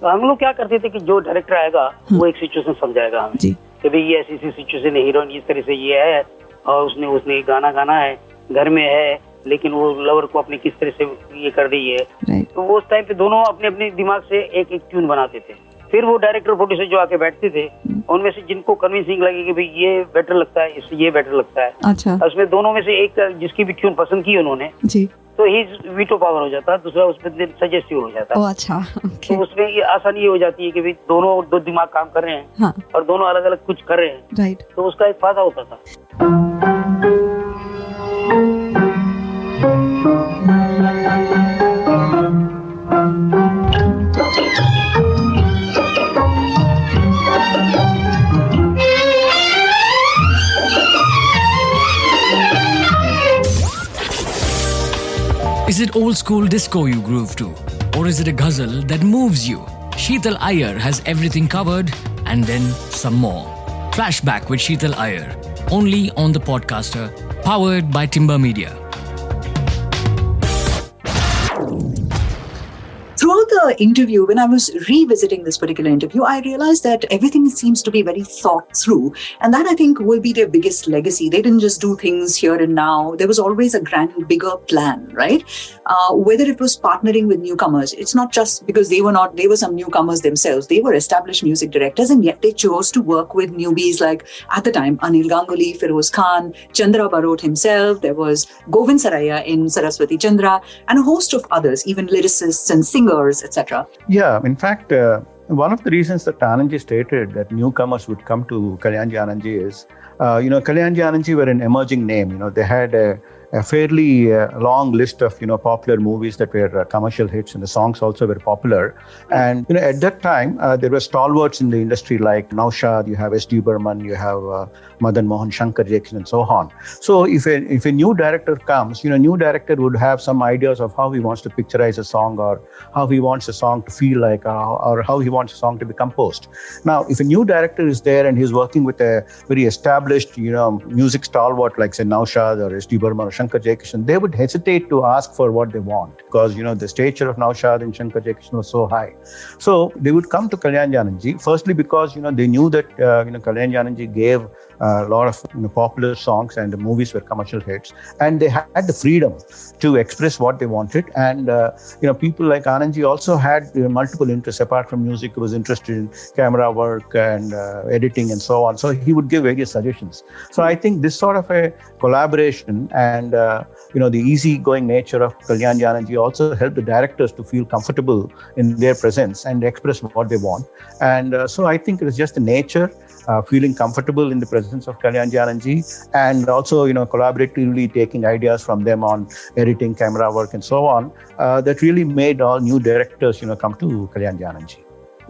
तो हम लोग क्या करते थे कि जो डायरेक्टर आएगा वो एक सिचुएशन समझाएगा हमें जी. कि भाई ये ऐसी सिचुएशन है, हीरोइन इस तरह से ये है और उसने गाना गाना है, घर में है लेकिन वो लवर को अपने किस तरह से ये कर रही है. Right. तो वो उस टाइम पे दोनों अपने अपने दिमाग से एक एक ट्यून बनाते थे. फिर वो डायरेक्टर प्रोड्यूसर जो आके बैठते थे उनमें से जिनको कन्विंसिंग लगे कि भाई ये बेटर लगता है, इससे ये बेटर लगता है, अच्छा. उसमें दोनों में से एक जिसकी भी ट्यून पसंद की उन्होंने जी. तो ही वीटो पावर हो जाता है, दूसरा उसमें सजेस्टिव हो जाता है. ओ अच्छा. Okay. तो उसमें ये आसानी ये हो जाती है कि भाई दोनों दो दिमाग काम कर रहे हैं हाँ. और दोनों अलग अलग कुछ कर रहे हैं. Right. तो उसका एक फायदा होता था. Is it old school disco you groove to? Or is it a ghazal that moves you? Sheetal Iyer has everything covered and then some more. Flashback with Sheetal Iyer. Only on the Podcaster. Powered by Timber Media. Throughout the interview, when I was revisiting this particular interview, I realized that everything seems to be very thought through. And that, I think, will be their biggest legacy. They didn't just do things here and now. There was always a grand, bigger plan, right? Whether it was partnering with newcomers, it's not just because they were some newcomers themselves. They were established music directors, and yet they chose to work with newbies like, at the time, Anil Ganguly, Feroz Khan, Chandra Barot himself. There was Govind Saraiya in Saraswati Chandra, and a host of others, even lyricists and singers, etc. Yeah, in fact, one of the reasons that Anandji stated that newcomers would come to Kalyanji Anandji is, Kalyanji Anandji were an emerging name. They had a fairly long list of popular movies that were commercial hits, and the songs also were popular. And at that time there were stalwarts in the industry like Naushad, you have S.D. Burman, you have Madan Mohan, Shankar Jackson, and so on. So if a new director comes, new director would have some ideas of how he wants to picturize a song, or how he wants a song to feel like, or how he wants a song to be composed. Now, if a new director is there and he's working with a very established, music stalwart like say Naushad or S.D. Burman or Shankar Jaikishan, they would hesitate to ask for what they want because, the stature of Naushad and Shankar Jaikishan was so high. So they would come to Kalyanji Anandji, firstly because, they knew that, Kalyanji Anandji gave a lot of popular songs and the movies were commercial hits, and they had the freedom to express what they wanted. And, people like Anandji also had multiple interests apart from music. He was interested in camera work and editing and so on. So he would give various suggestions. So I think this sort of a collaboration and the easygoing nature of Kalyanji Anandji also helped the directors to feel comfortable in their presence and express what they want. And so I think it is just the nature, feeling comfortable in the presence of Kalyanji Anandji, and also collaboratively taking ideas from them on editing, camera work, and so on, that really made all new directors come to Kalyanji Anandji.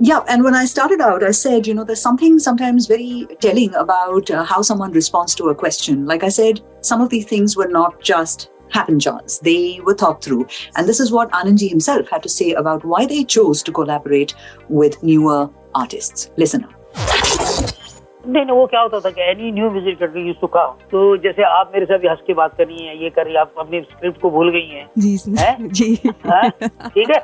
Yeah, and when I started out, I said, there's something sometimes very telling about how someone responds to a question. Like I said, some of these things were not just happen chance. They were thought through. And this is what Anandji himself had to say about why they chose to collaborate with newer artists. Listen up. नहीं, वो क्या होता था कि any new music director used to come. तो जैसे आप मेरे से अभी हंस के बात कर रही हैं, ये कर रही हैं, आप अपने स्क्रिप्ट को भूल गई हैं. जी. ठीक है.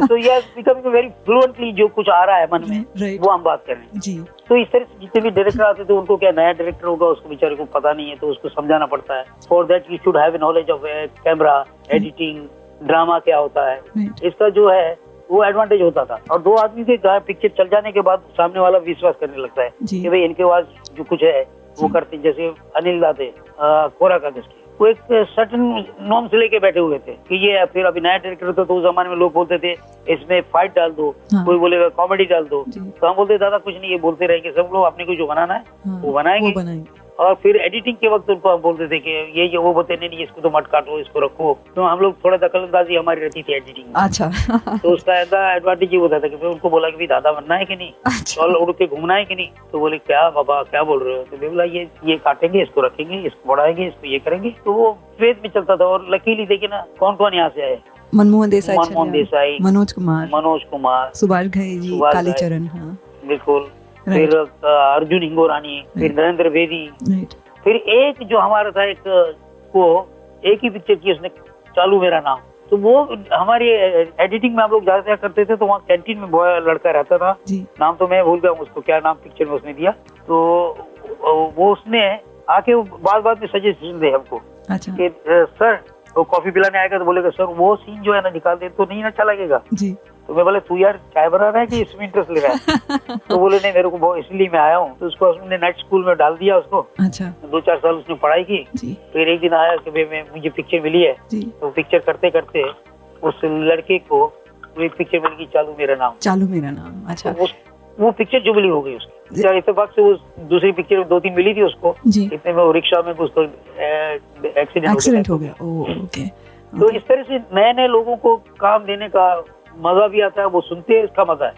तो ये बिकमिंग वेरी फ्लुएंटली जो कुछ आ रहा है मन में, वो हम बात कर रहे हैं. जी. तो इस तरह से जितने भी डायरेक्टर आते थे उनको क्या नया डायरेक्टर होगा उसको बेचारे को पता नहीं है, तो उसको समझाना पड़ता है. For that you should have knowledge of camera, editing, drama क्या होता है. इसका जो है वो एडवांटेज होता था. और दो आदमी के पिक्चर चल जाने के बाद सामने वाला विश्वास करने लगता है कि भाई इनके पास जो कुछ है वो करते. जैसे अनिल दा थे कोरा कागज के, वो एक सर्टन नॉर्म से लेके बैठे हुए थे कि ये. फिर अभी नया डायरेक्टर था तो उस जमाने में लोग बोलते थे इसमें फाइट डाल दो, कोई बोलेगा कॉमेडी डाल दो. तो हम बोलते दादा कुछ नहीं, ये बोलते रहेंगे सब लोग, अपने को जो बनाना है वो बनाएंगे. और फिर एडिटिंग के वक्त उनको हम बोलते थे कि ये वो बोलते नहीं, इसको तो मत काटो, इसको रखो. तो हम लोग थोड़ा दखलंदाजी हमारी रहती थी एडिटिंग. अच्छा. तो उसका एडवांटेज ये होता था कि फिर उनको बोला कि दादा बनना है कि नहीं, चल उड़ के घूमना है कि नहीं. तो बोले क्या बाबा क्या बोल रहे हो. तो बोला ये काटेंगे, इसको रखेंगे, इसको बढ़ाएंगे, इसको ये करेंगे. तो वो फेज में चलता था. और लकीली देखिए ना कौन कौन यहाँ से आए. मनमोहन देसाई, मनोज कुमार, सुभाष घई जी, कालीचरण. बिल्कुल. फिर अर्जुन हिंगोरानी, फिर नरेंद्र बेदी. फिर एक जो हमारा था एक वो एक ही पिक्चर की उसने, चालू मेरा नाम, तो वो हमारी एडिटिंग में हम लोग ज्यादा करते थे, तो वहाँ कैंटीन में बॉय लड़का रहता था, नाम तो मैं भूल गया उसको, क्या नाम पिक्चर में उसने दिया, तो वो उसने आके बाद में सजेशन दे हमको कि सर वो कॉफी पिलाने आएगा तो बोलेगा सर वो सीन जो है ना निकाल दे तो नहीं अच्छा लगेगा जी। तो मैं बोले तू यार चाय बना रहा है कि इसमें इंटरेस्ट ले रहा है? तो बोले नहीं मेरे को बहुत इसलिए मैं आया हूँ। तो उसको उसने नेट स्कूल में डाल दिया उसको। अच्छा। 2-4 साल उसने पढ़ाई की। फिर एक दिन आया कि भाई मुझे पिक्चर मिली है। तो पिक्चर करते करते उस लड़के को एक पिक्चर मिल गई, चालू मेरा नाम। अच्छा। तो वो पिक्चर जुबली हो गई उसकी। इत्तेफाक से वो दूसरी पिक्चर 2-3 मिली थी उसको, इतने में वो रिक्शा में कुछ तो एक्सीडेंट हो गया। ओके। तो इस तरह से नए नए लोगों को काम देने का मजा भी आता है, वो सुनते हैं, इसका मजा है।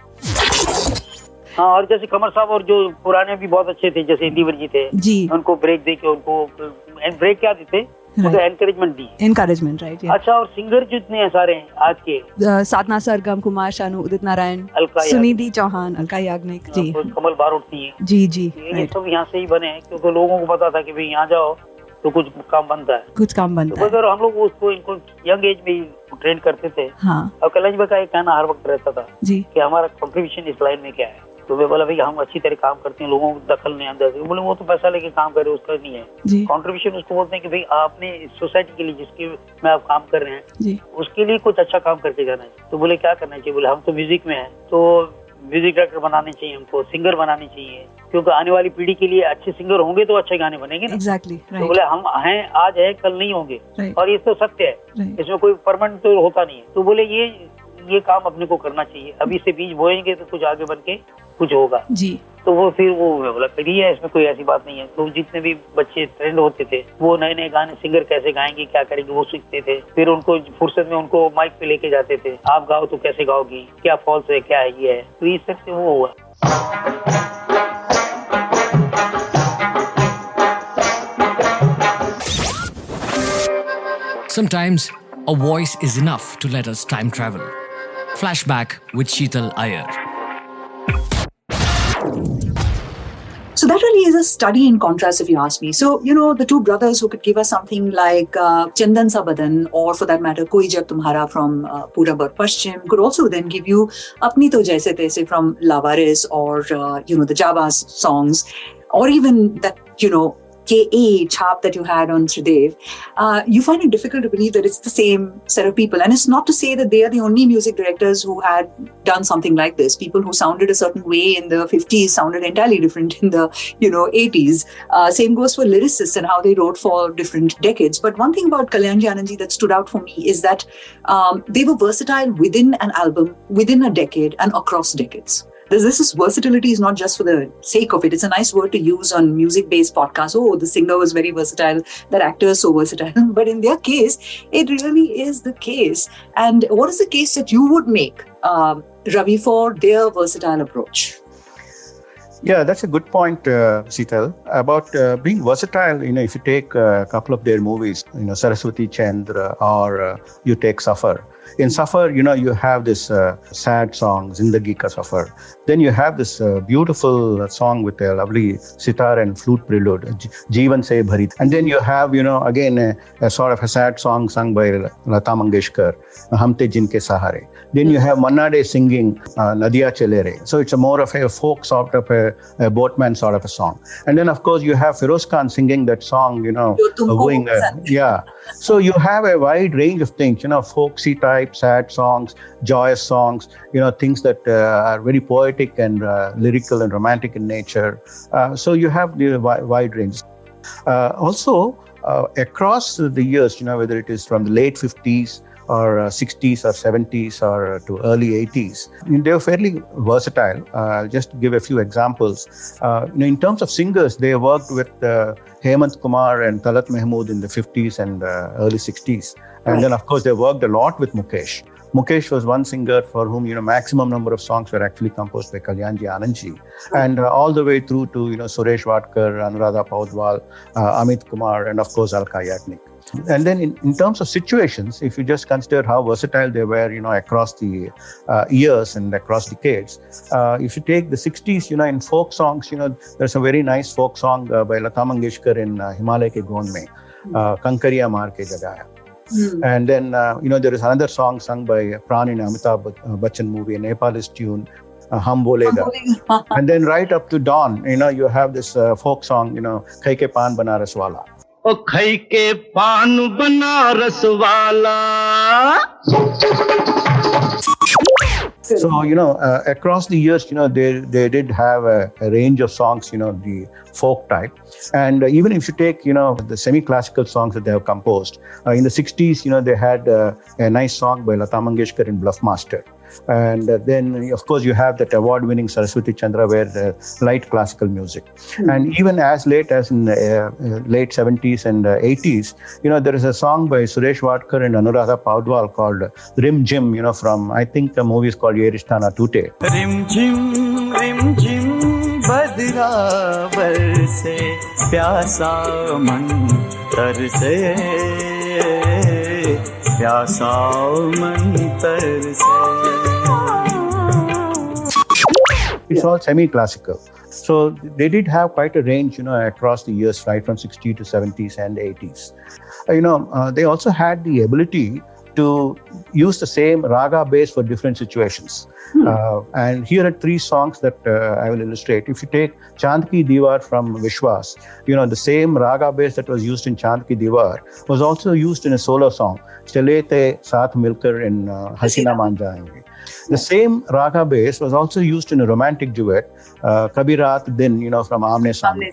हाँ, और जैसे कमर साहब और जो पुराने भी बहुत अच्छे थे, जैसे हिंदी जी थे जी, उनको ब्रेक दे के उनको ब्रेक क्या देते, एनकरेजमेंट दी। Encouragement, right. अच्छा, और सिंगर जितने हैं सारे आज के, साधना सरगम, कुमार शानू, उदित नारायण, सुनिधि चौहान, अलका याग्निक जी, कमल बारोटी जी, ये सब यहाँ से ही बने हैं, क्योंकि लोगों को पता था कि भाई यहाँ जाओ तो कुछ काम बनता है। तो हम लोग उसको इनको यंग एज में ट्रेन करते थे। हाँ। और कल्याण भाई का एक कहना हर वक्त रहता था जी कि हमारा कंट्रीब्यूशन इस लाइन में क्या है। तो मैं बोला भाई हम अच्छी तरह काम करते हैं, लोगों को दखल नहीं आंदा। बोले वो तो पैसा लेके काम करे, उसका नहीं है कंट्रीब्यूशन। उसको बोलते हैं कि भाई आपने सोसाइटी के लिए जिसके में आप काम कर रहे हैं जी, उसके लिए कुछ अच्छा काम करके जाना है। तो बोले क्या करना चाहिए? बोले हम तो म्यूजिक में है, तो म्यूजिक डायरेक्टर बनाने चाहिए हमको, सिंगर बनाने चाहिए, क्योंकि आने वाली पीढ़ी के लिए अच्छे सिंगर होंगे तो अच्छे गाने बनेंगे ना। एग्जैक्टली। तो बोले हम हैं, आज है कल नहीं होंगे। और ये तो सत्य है, इसमें कोई परमानेंट तो होता नहीं है। तो बोले ये काम अपने को करना चाहिए, अभी से बीज बोएंगे तो कुछ आगे बन के कुछ होगा जी। तो वो फिर वो बोला करिए, है इसमें कोई ऐसी बात नहीं है। तो जितने भी बच्चे ट्रेंड होते थे वो नए नए गाने सिंगर कैसे गाएंगे, क्या करेंगे, वो सीखते थे। फिर उनको फुर्सत में उनको माइक पे लेके जाते थे, आप गाओ तो कैसे गाओगी, क्या फॉल्स है, क्या है, ये है। तो इस तरह से वो हुआ। Sometimes a voice is enough to let us time travel. Flashback with Sheetal Iyer. So that really is a study in contrast, if you ask me. So, the two brothers who could give us something like Chandan Sa Badan, or for that matter, Koi Jab Tumhara from Purab aur Paschim, could also then give you Apni To Jaise Taise from Lavaris, or, the Jabaz songs, or even that, K.A. chap that you had on Sridev. You find it difficult to believe that it's the same set of people. And it's not to say that they are the only music directors who had done something like this. People who sounded a certain way in the 50s sounded entirely different in the, 80s. Same goes for lyricists and how they wrote for different decades. But one thing about Kalyanji Anandji that stood out for me is that they were versatile within an album, within a decade, and across decades. This versatility is not just for the sake of it. It's a nice word to use on music-based podcasts. Oh, the singer was very versatile. That actor is so versatile. But in their case, it really is the case. And what is the case that you would make, Ravi, for their versatile approach? Yeah, that's a good point, Sheetal, about being versatile. If you take a couple of their movies, Saraswati Chandra, or you take Safar. In Safar, you have this sad song, Zindagi Ka Safar. Then you have this beautiful song with a lovely sitar and flute prelude, Jeevan Se Bharit. And then you have, again, a sort of a sad song sung by Lata Mangeshkar, Hum Te Jinke Sahare. Then you have Manna Dey singing Nadiya Chale Re. So it's more of a folk sort of a boatman sort of a song. And then, of course, you have Feroz Khan singing that song, going, yeah. So you have a wide range of things, folksy type, sad songs, joyous songs, things that are very poetic and lyrical and romantic in nature. So you have the wide range. Also, across the years, whether it is from the late 50s or 60s or 70s or to early 80s, they were fairly versatile. I'll just give a few examples. In terms of singers, they worked with Hemant Kumar and Talat Mahmood in the 50s and early 60s. And then, of course, they worked a lot with Mukesh. Mukesh was one singer for whom, maximum number of songs were actually composed by Kalyanji Anandji. And all the way through to, Suresh Vadkar, Anuradha Paudwal, Amit Kumar, and of course, Alka Yagnik. And then in terms of situations, if you just consider how versatile they were, across the years and across decades, if you take the 60s, in folk songs, there's a very nice folk song by Lata Mangeshkar in Himalay Ke Gond Mein, Kankariya Maar Ke Jagaya. And then, there is another song sung by Pran in Amitabh Bachchan movie, a Nepalese tune, Hum Bolega. And then right up to dawn, you have this folk song, Khai Ke Paan Banaras Wala. ओ खई के पान बनारस वाला. So, across the years, they did have a range of songs, the folk type. And even if you take, the semi-classical songs that they have composed, in the 60s, they had a nice song by Lata Mangeshkar in Bluffmaster. And then, of course, you have that award-winning Saraswati Chandra, where light classical music. And even as late as in late 70s and 80s, there is a song by Suresh Wadkar and Anuradha Paudwal called Rim Jim, from, I think the movie is called Ye Rishta Na Toote. Rim Jim, badra barse, pyasa man tarse, pyasa man tarse. It's all semi-classical. So they did have quite a range, across the years, right from 60s to 70s and 80s. They also had the ability to use the same raga base for different situations. And here are three songs that I will illustrate. If you take Chand Ki Diwar from Vishwas, the same raga base that was used in Chand Ki Diwar was also used in a solo song, Chale Te Saath Milkar in Hasina Maan Jayenge. The same raga base was also used in a romantic duet, Kabhi Raat Din, from Aamne Saamne.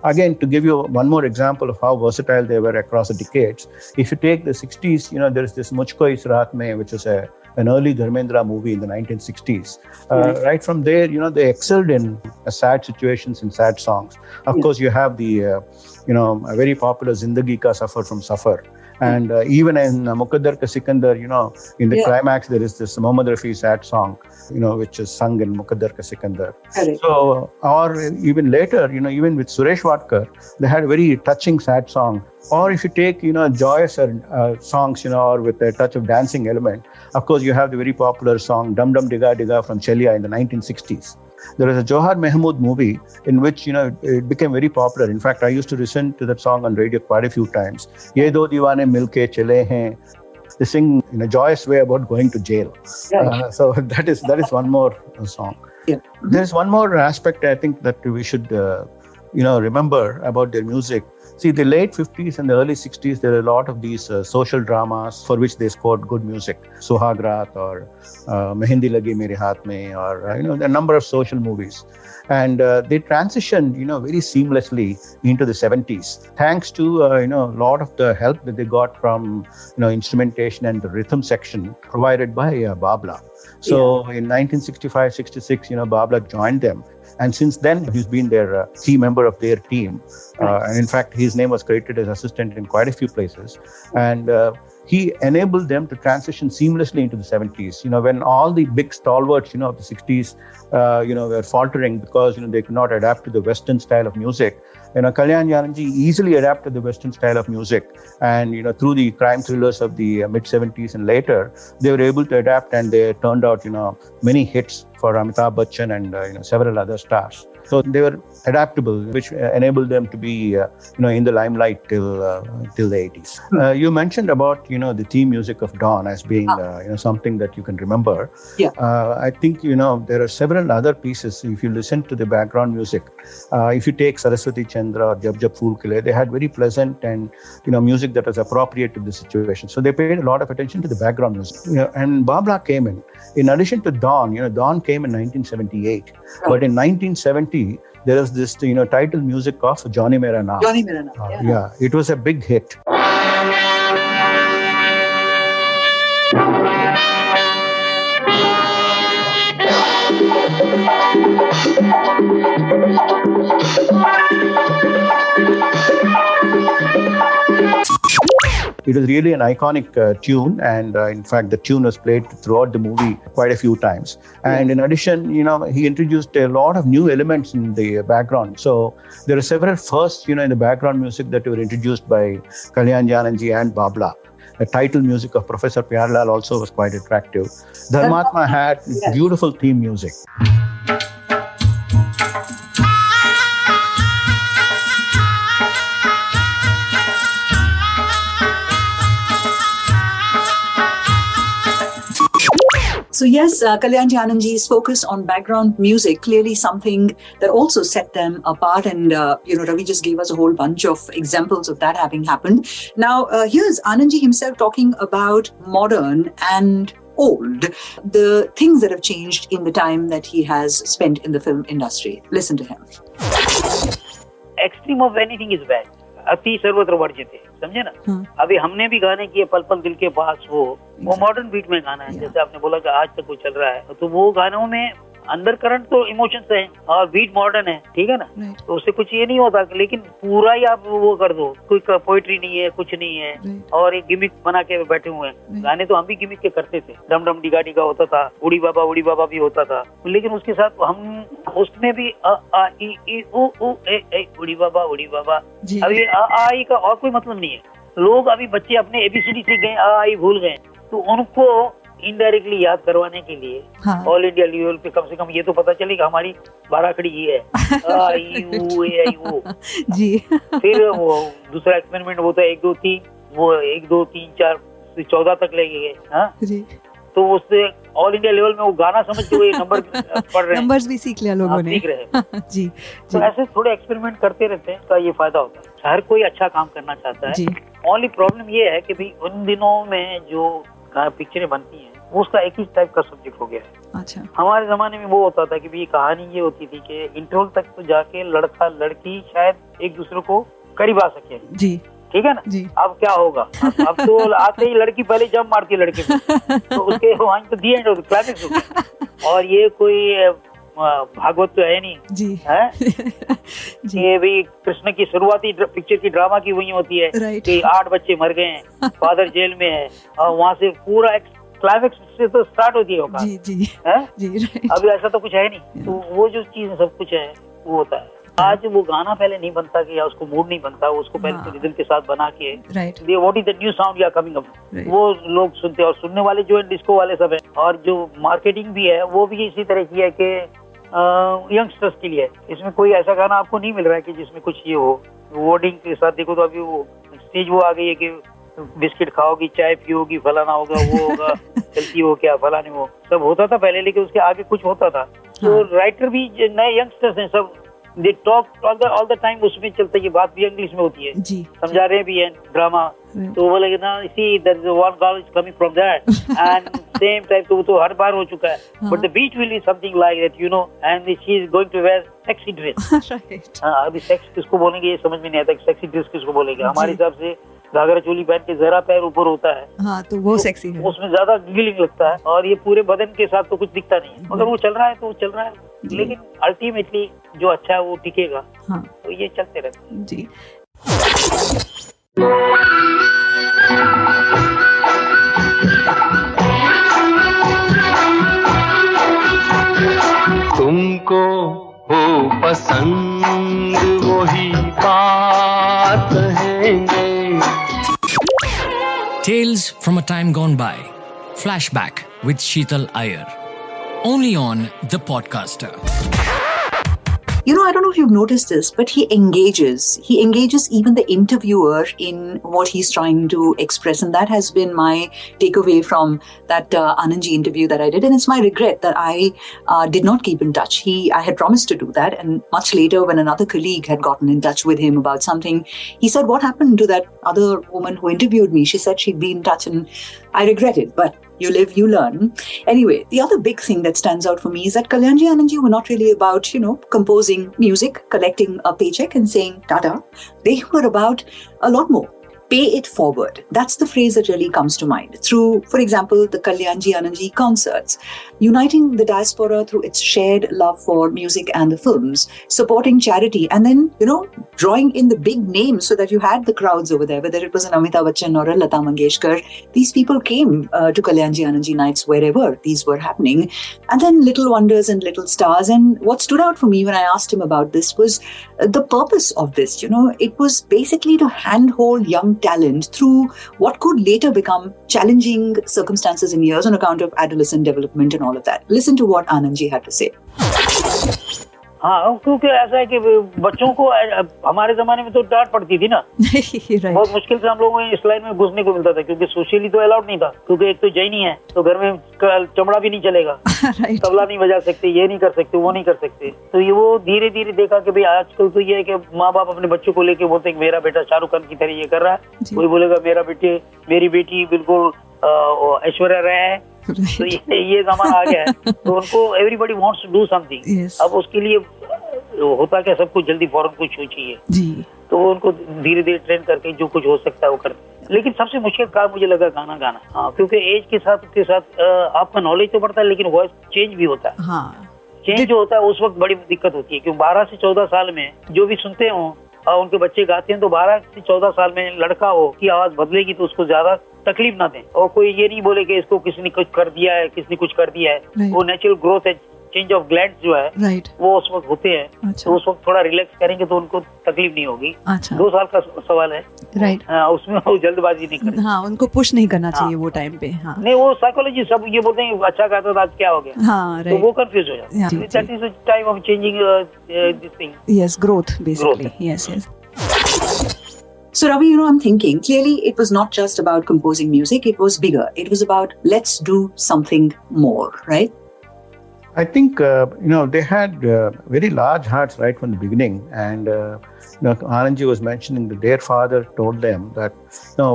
Again, to give you one more example of how versatile they were across the decades, if you take the 60s, there is this Mujhko Is Raat Mein, which is an early Dharmendra movie in the 1960s. Right from there, they excelled in sad situations and sad songs. Of course, you have the, a very popular Zindagi Ka Safar from Safar. And even in Muqaddar Ka Sikandar, in the climax, there is this Mohammad Rafi sad song, which is sung in Muqaddar Ka Sikandar. So, or even later, even with Suresh Wadkar, they had a very touching sad song. Or if you take, joyous songs, or with a touch of dancing element, of course, you have the very popular song Dum Dum Diga Diga from Chelia in the 1960s. There is a Johar Mahmood movie in which, it became very popular. In fact, I used to listen to that song on radio quite a few times. Ye do diwane milke chale hain. They sing in a joyous way about going to jail. So that is one more song. There's one more aspect I think that we should, remember about their music. See, the late 50s and the early 60s, there are a lot of these social dramas for which they scored good music. Suhagrat or Mehendi Lagi Mere Haath Mein, or, a number of social movies. And they transitioned, very seamlessly into the 70s, thanks to, a lot of the help that they got from, instrumentation and the rhythm section provided by Babla. So in 1965-66, Babla joined them. And since then, he's been their key member of their team. And in fact, his name was credited as assistant in quite a few places. And he enabled them to transition seamlessly into the 70s. When all the big stalwarts, of the 60s, were faltering because, they could not adapt to the Western style of music. Kalyan Jananji easily adapted the Western style of music. And, through the crime thrillers of the mid-70s and later, they were able to adapt, and they turned out, many hits for Amitabh Bachchan and, several other stars. So they were adaptable, which enabled them to be, in the limelight till the 80s. You mentioned about, the theme music of Dawn as being, something that you can remember. I think, there are several other pieces. If you listen to the background music, if you take Saraswati Chandra or Jab Jab Phool Khile, they had very pleasant and, music that was appropriate to the situation. So they paid a lot of attention to the background music. And Babla came in. In addition to Dawn, Dawn came in 1978. But in 1970, there was this, title music of Johnny Mera Naam. Johnny Mera Naam. It was a big hit. It was really an iconic tune, and in fact, the tune was played throughout the movie quite a few times. And in addition, he introduced a lot of new elements in the background. So there are several firsts, in the background music that were introduced by Kalyan Jananji and Babla. The title music of Professor Pyarlal also was quite attractive. Dharmatma had beautiful theme music. So yes, Kalyanji Anandji's focus on background music, clearly something that also set them apart. And, Ravi just gave us a whole bunch of examples of that having happened. Now, here's Anandji himself talking about modern and old, the things that have changed in the time that he has spent in the film industry. Listen to him. Extreme of anything is bad. अति सर्वत्र वर्जित है, समझे ना। अभी हमने भी गाने किए, पल पल दिल के पास, वो मॉडर्न बीट में गाना है। जैसे आपने बोला कि आज तक वो चल रहा है, तो वो गानों में अंदर करंट तो इमोशंस है और बीट मॉडर्न है, ठीक है ना। तो उससे कुछ ये नहीं होता, लेकिन पूरा ही आप वो कर दो, कोई पोइट्री नहीं है, कुछ नहीं है, और एक गिमिक बना के बैठे हुए हैं। गाने तो हम भी गिमिक के करते थे, डम डम डिगा डिगा होता था, उड़ी बाबा भी होता था, लेकिन उसके साथ हम उसमें भी अ आ ई उ उ ए उड़ी बाबा। अब ये आ ई का और कोई मतलब नहीं है। लोग अभी बच्चे अपने ABCD सीख गए, आ आई भूल गए, तो उनको इनडायरेक्टली याद करवाने के लिए ऑल इंडिया लेवल पे कम से कम ये तो पता चलेगा हमारी बाराखड़ी ये है, आ ई उ ए आई ओ जी। फिर वो दूसरा एक्सपेरिमेंट होता है 1 2 3, वो 1 2 3 4 14 तक ले गए, हाँ जी। तो उससे ऑल इंडिया लेवल में वो गाना समझ के वो नंबर पढ़ रहे हैं, नंबर्स भी सीख लिया लोगों ने, सीख रहे हैं जी। तो ऐसे थोड़े एक्सपेरिमेंट करते रहते हैं, तो ये फायदा होता है। हर कोई अच्छा काम करना चाहता है। ओनली प्रॉब्लम ये है कि भाई उन दिनों में जो पिक्चरें बनती हैं उसका एक ही टाइप का सब्जेक्ट हो गया है। अच्छा। हमारे जमाने में वो होता था कि भाई कहानी ये होती थी कि इंटरवल तक तो जाके लड़का लड़की शायद एक दूसरे को करीब आ सके जी, ठीक है ना जी। अब क्या होगा, अब तो आते ही लड़की पहले जंप मारती है लड़के को, तो उसके वहाँ तो दी एंड क्लाइमेक्स हो गया। और ये कोई भागवत तो है नहीं जी, है ये भी कृष्ण की शुरुआती पिक्चर की ड्रामा की वही होती है कि 8 बच्चे मर गए हैं, फादर जेल में है, और वहाँ से पूरा क्लाइमेक्स से तो स्टार्ट होती है जी जी, है जी। अभी ऐसा तो कुछ है नहीं, तो वो जो चीज सब कुछ है वो होता है। आज वो गाना पहले नहीं बनता कि या उसको मूड नहीं बनता, उसको पहले तो रिदम के साथ बना के what is the new sound या कमिंग अप, वो लोग सुनते हैं। और सुनने वाले जो है डिस्को वाले सब है, और जो मार्केटिंग भी है वो भी इसी तरह की है कि यंगस्टर्स के लिए। इसमें कोई ऐसा गाना आपको नहीं मिल रहा है कि जिसमें कुछ ये हो। वर्डिंग के साथ देखो तो अभी वो स्टेज वो आ गई है कि बिस्किट खाओगी, चाय पियोगी, फलाना होगा, वो होगा, चलती हो क्या फलाने, वो सब होता था पहले, लेकिन उसके आगे कुछ होता था। तो राइटर भी नए यंगस्टर्स हैं सब, they talk all the time, उसमें चलता है, ये बात भी इंग्लिश में होती है जी, समझा रहे भी है ड्रामा। तो वो लगे ना, see there is one girl is coming from that end same type, तो हर बार हो चुका है। But the beat will be something like that, you know, and she is going to wear sexy dress. अभी सेक्स किसको बोलेंगे ये समझ में नहीं आता, सेक्सी ड्रेस किसको बोलेंगे। हमारे हिसाब से घाघरा चोली पहन के जरा पैर ऊपर होता है, हाँ, तो वो सेक्सी है, उसमें ज्यादा गिलिंग लगता है, और ये पूरे बदन के साथ तो कुछ दिखता नहीं है। अगर वो चल रहा है तो चल रहा है, लेकिन अल्टीमेटली जो अच्छा है वो टिकेगा। हाँ। तो ये चलते रहते हैं जी। तुमको हो पसंद वही बात कहेंगे। Tales from a time gone by. Flashback with Sheetal Iyer. Only on The Podcaster. You know, I don't know if you've noticed this, but he engages. He engages even the interviewer in what he's trying to express. And that has been my takeaway from that Anandji interview that I did. And it's my regret that I did not keep in touch. I had promised to do that. And much later, when another colleague had gotten in touch with him about something, he said, what happened to that other woman who interviewed me? She said she'd be in touch, and I regret it. But you live, you learn. Anyway, the other big thing that stands out for me is that Kalyanji Anandji were not really about, composing music, collecting a paycheck and saying tata. They were about a lot more. Pay it forward. That's the phrase that really comes to mind. Through, for example, the Kalyanji Anandji concerts, uniting the diaspora through its shared love for music and the films, supporting charity, and then, drawing in the big names so that you had the crowds over there, whether it was an Amitabh Bachchan or a Lata Mangeshkar. These people came to Kalyanji Anandji nights wherever these were happening. And then little wonders and little stars. And what stood out for me when I asked him about this was the purpose of this. It was basically to handhold young talent through what could later become challenging circumstances in years on account of adolescent development and all of that. Listen to what Anandji had to say. हाँ, क्योंकि ऐसा है कि बच्चों को हमारे जमाने में तो डांट पड़ती थी ना, Right. बहुत मुश्किल से हम लोगों को इस लाइन में घुसने को मिलता था, क्योंकि सोशली तो अलाउड नहीं था, क्योंकि एक तो जैनी है तो घर में चमड़ा भी नहीं चलेगा, Right. तबला नहीं बजा सकते, ये नहीं कर सकते, वो नहीं कर सकते। तो ये वो धीरे धीरे देखा कि भाई आजकल तो ये है कि माँ बाप अपने बच्चों को लेके बोलते हैं कि मेरा बेटा शाहरुख खान की तरह ये कर रहा है, जी। कोई बोलेगा मेरी बेटी बिल्कुल ऐश्वर्या राय है। Right. तो ये जमाना आ गया है, तो उनको everybody wants to do something. Yes. अब उसके लिए होता क्या, सब कुछ जल्दी फौरन कुछ हो चाहिए, जी. तो वो उनको धीरे धीरे ट्रेन करके जो कुछ हो सकता है वो करते हैं। लेकिन सबसे मुश्किल काम मुझे लगा गाना गाना। हाँ, क्योंकि एज के साथ आपका नॉलेज तो बढ़ता है, लेकिन वॉइस चेंज भी होता है। हाँ. चेंज जो होता है उस वक्त बड़ी दिक्कत होती है, क्योंकि 12 से 14 साल में जो भी सुनते हो और उनके बच्चे गाते हैं, तो 12 से 14 साल में लड़का हो की आवाज बदलेगी तो उसको ज्यादा तकलीफ ना दें, और कोई ये नहीं बोले कि इसको किसी ने कुछ कर दिया है, किसी ने कुछ कर दिया है। Right. वो नेचुरल ग्रोथ है, चेंज ऑफ ग्लैंड जो है Right. वो उस वक्त होते हैं। अच्छा. तो उस वक्त थोड़ा रिलैक्स करेंगे तो उनको तकलीफ नहीं होगी। अच्छा. 2 साल का सवाल है। Right. उसमें वो जल्दबाजी नहीं करनी। हाँ, उनको पुश नहीं करना चाहिए हाँ. वो टाइम पे. हाँ. नहीं, वो साइकोलॉजी सब ये बोलते हैं अच्छा गाता था, आज क्या हो गया, हाँ. तो Right. वो कंफ्यूज हो जाता हाँ, है। जी, that is the time of changing this thing. Yes, growth basically. Growth. Yes, yes. So Ravi, I'm thinking clearly it was not just about composing music, it was bigger. It was about let's do something more, right? I think they had very large hearts right from the beginning, and Anandji was mentioning that their father told them that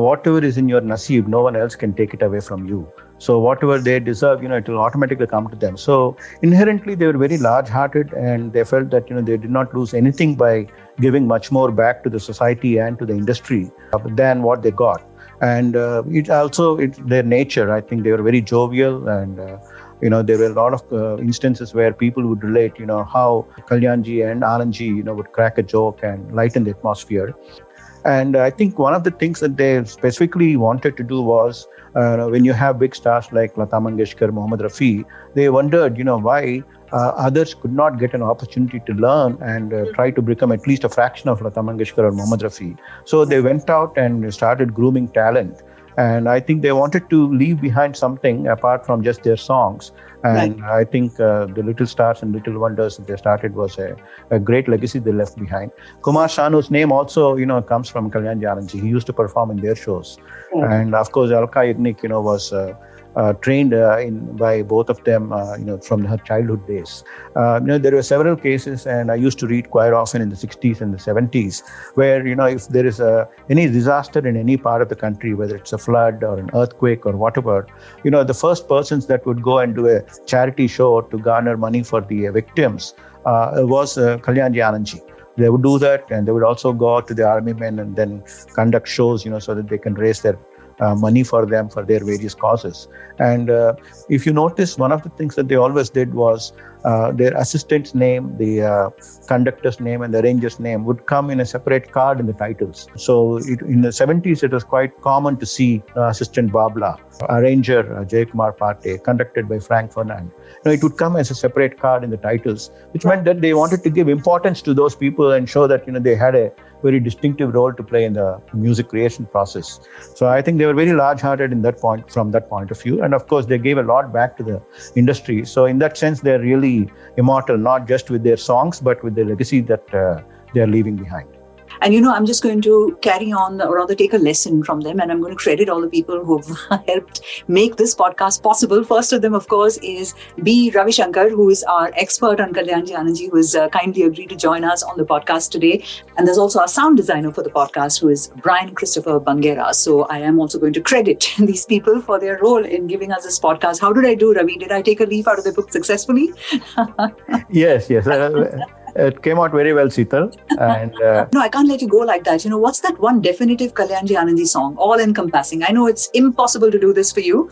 whatever is in your naseeb, no one else can take it away from you. So whatever they deserve, it will automatically come to them. So inherently they were very large-hearted, and they felt that they did not lose anything by giving much more back to the society and to the industry than what they got. And it's their nature. I think they were very jovial, and there were a lot of instances where people would relate, how Kalyanji and Anandji, would crack a joke and lighten the atmosphere. And I think one of the things that they specifically wanted to do was, when you have big stars like Lata Mangeshkar, Mohammed Rafi, they wondered, why others could not get an opportunity to learn and try to become at least a fraction of Lata Mangeshkar or Mohammed Rafi. So they went out and started grooming talent. And I think they wanted to leave behind something apart from just their songs. And right. I think the Little Stars and Little Wonders that they started was a great legacy they left behind. Kumar Shanu's name also, comes from Kalyanji Anandji. He used to perform in their shows. And of course, Alka Yagnik, was trained by both of them, from her childhood days. There were several cases, and I used to read quite often in the 60s and the 70s, where, if there is any disaster in any part of the country, whether it's a flood or an earthquake or whatever, the first persons that would go and do a charity show to garner money for the victims was Kalyanji Anandji. They would do that, and they would also go out to the army men and then conduct shows, so that they can raise their money for them for their various causes. And if you notice, one of the things that they always did was their assistant's name, the conductor's name, and the arranger's name would come in a separate card in the titles. So in the 70s, it was quite common to see assistant Babla, arranger Jayakumar Pate, conducted by Frank Fernand. It would come as a separate card in the titles, which meant that they wanted to give importance to those people and show that they had a very distinctive role to play in the music creation process. So I think they were very large-hearted from that point of view. And of course, they gave a lot back to the industry. So in that sense, they're really immortal, not just with their songs, but with the legacy that they're leaving behind. And I'm just going to carry on or rather take a lesson from them, and I'm going to credit all the people who've helped make this podcast possible. First of them, of course, is B. Ravi Shankar, who is our expert on Kalyanji Anandji, who has kindly agreed to join us on the podcast today. And there's also our sound designer for the podcast, who is Brian Christopher Bangera. So I am also going to credit these people for their role in giving us this podcast. How did I do, Ravi? Did I take a leaf out of the book successfully? Yes. It came out very well, Sheetal. And no, I can't let you go like that. What's that one definitive Kalyanji Anandji song, all-encompassing? I know it's impossible to do this for you,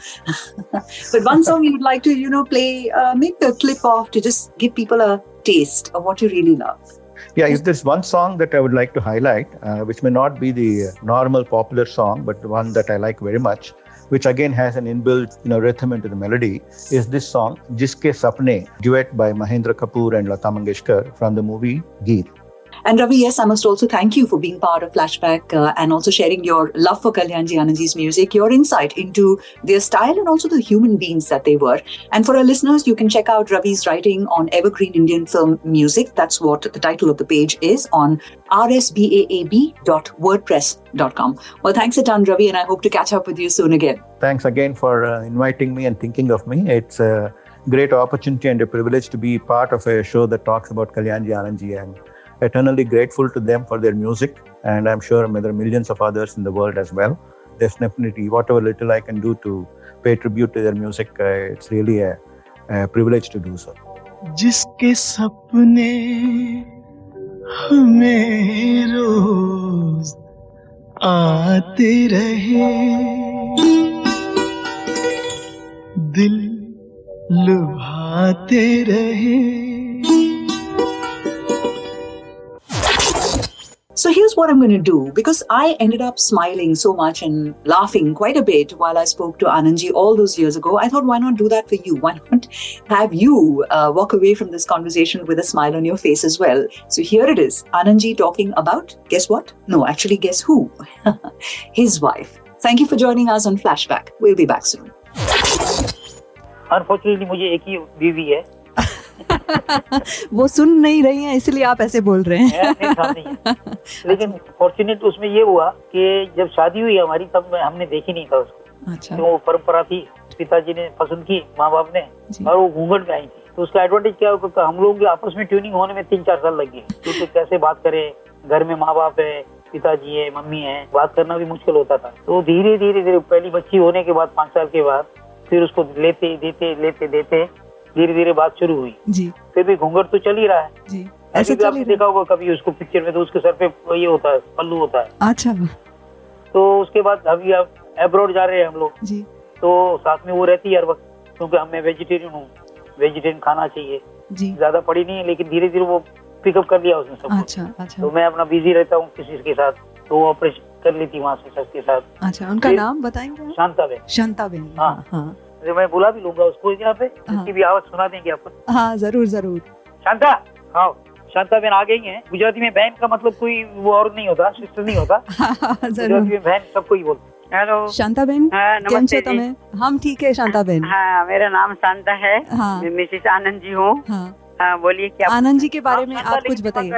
but one song you would like to, play, make a clip of to just give people a taste of what you really love. Yeah, if there's one song that I would like to highlight, which may not be the normal popular song, but the one that I like very much, which again has an inbuilt rhythm into the melody, is this song, Jiske Sapne, duet by Mahendra Kapoor and Lata Mangeshkar from the movie Geet. And Ravi, yes, I must also thank you for being part of Flashback and also sharing your love for Kalyanji Anandji's music, your insight into their style and also the human beings that they were. And for our listeners, you can check out Ravi's writing on Evergreen Indian Film Music. That's what the title of the page is on rsbaab.wordpress.com. Well, thanks a ton, Ravi, and I hope to catch up with you soon again. Thanks again for inviting me and thinking of me. It's a great opportunity and a privilege to be part of a show that talks about Kalyanji Anandji, and eternally grateful to them for their music. And I'm sure there are millions of others in the world as well. Definitely, whatever little I can do to pay tribute to their music, it's really a privilege to do so. जिसके सपने हमें रोज आते रहे, दिल लुभाते रहे. So here's what I'm going to do, because I ended up smiling so much and laughing quite a bit while I spoke to Anandji all those years ago. I thought, why not do that for you? Why not have you walk away from this conversation with a smile on your face as well? So here it is, Anandji talking about, guess what? No, actually, guess who? His wife. Thank you for joining us on Flashback. We'll be back soon. Unfortunately मुझे एक ही बीवी है. वो सुन नहीं रही हैं, इसलिए आप ऐसे बोल रहे हैं. नहीं है. लेकिन फॉर्चुनेट उसमें ये हुआ कि जब शादी हुई हमारी तब हमने देखी नहीं था उसको. अच्छा. तो वो परंपरा थी, पिताजी ने पसंद की, माँ बाप ने, और वो घूंघट में आई थी. तो उसका एडवांटेज क्या हुआ, हम लोगों के आपस में ट्यूनिंग होने में 3-4 साल लग गए. क्योंकि कैसे बात करें, घर में माँ बाप है, पिताजी है, मम्मी है, बात करना भी मुश्किल होता था. तो धीरे धीरे पहली बच्ची होने के बाद 5 साल के बाद फिर उसको लेते देते धीरे धीरे बात शुरू हुई जी. फिर भी घूंघट तो चल ही रहा है जी. ऐसे भी आपने देखा होगा कभी उसको पिक्चर में, तो उसके सर पे ये होता है, पल्लू होता है. अच्छा. तो उसके बाद अभी अब अब्रॉड जा रहे हैं हम लोग जी. तो साथ में वो रहती है हर वक्त, क्योंकि मैं वेजिटेरियन हूँ, वेजिटेरियन खाना चाहिए जी. ज्यादा पड़ी नहीं है, लेकिन धीरे धीरे वो पिकअप कर लिया उसने सब. अच्छा. तो मैं अपना बिजी रहता हूँ किसी के साथ, तो वो ऑपरेशन कर ली थी वहाँ से सस के साथ. अच्छा. उनका नाम बताएंगे? शांताबेन. हाँ. मैं बुला भी लूंगा उसको यहाँ पे, उसकी भी आवाज सुना देंगे आपको. हाँ, जरूर. शांता, हाँ, शांताबेन आ गई हैं. गुजराती में बहन का मतलब कोई वो और नहीं होता, सिस्टर नहीं होता. गुजराती में बहन सबको ही बोलते. हेलो शांताबेन, नमस्ते जी. हम ठीक है शांताबेन. हाँ, मेरा नाम शांता है. मैं मिसेस आनंद जी हूँ. हाँ, बोलिए क्या. आनंद जी के बारे में आप कुछ बताइए.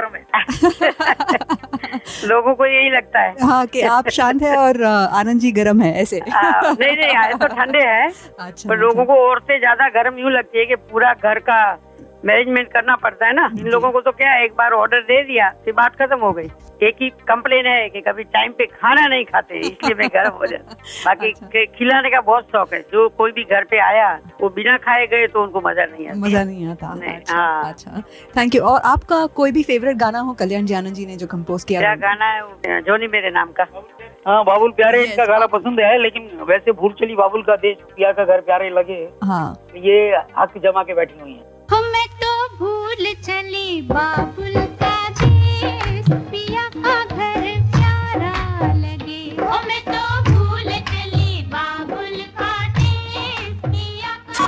लोगों को यही लगता है हाँ कि आप शांत है और आनंद जी गर्म है, ऐसे. नहीं है तो ठंडे है. अच्छा. पर लोगों को औरतें ज्यादा गर्म यूँ लगती है कि पूरा घर का मैनेजमेंट करना पड़ता है ना. इन लोगों को तो क्या है, एक बार ऑर्डर दे दिया फिर बात खत्म हो गई. एक ही कंप्लेन है कि कभी टाइम पे खाना नहीं खाते, इसलिए मैं गर्म हो जाता. बाकी खिलाने का बहुत शौक है. जो कोई भी घर पे आया वो बिना खाए गए तो उनको मजा नहीं आता. अच्छा. Thank you. और आपका कोई भी फेवरेट गाना हो कल्याणजी आनंद जी ने जो कंपोज किया? क्या गाना है? जोनी मेरे नाम का. हाँ, बाबुल प्यारे इनका गाना पसंद है, लेकिन वैसे भूल चली बाबुल का देश पिया का घर प्यारे लगे. हाँ, ये हक जमा के बैठी हुई है. हमें तो भूल चली बाबुल का देश, पिया का घर प्यारा लगे. हमें तो भूल चली बाबुल का देश, पिया का.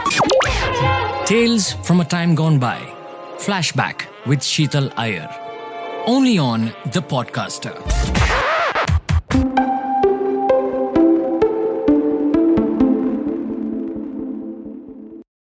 Tales from a time gone by. Flashback with Sheetal Iyer. Only on The Podcaster.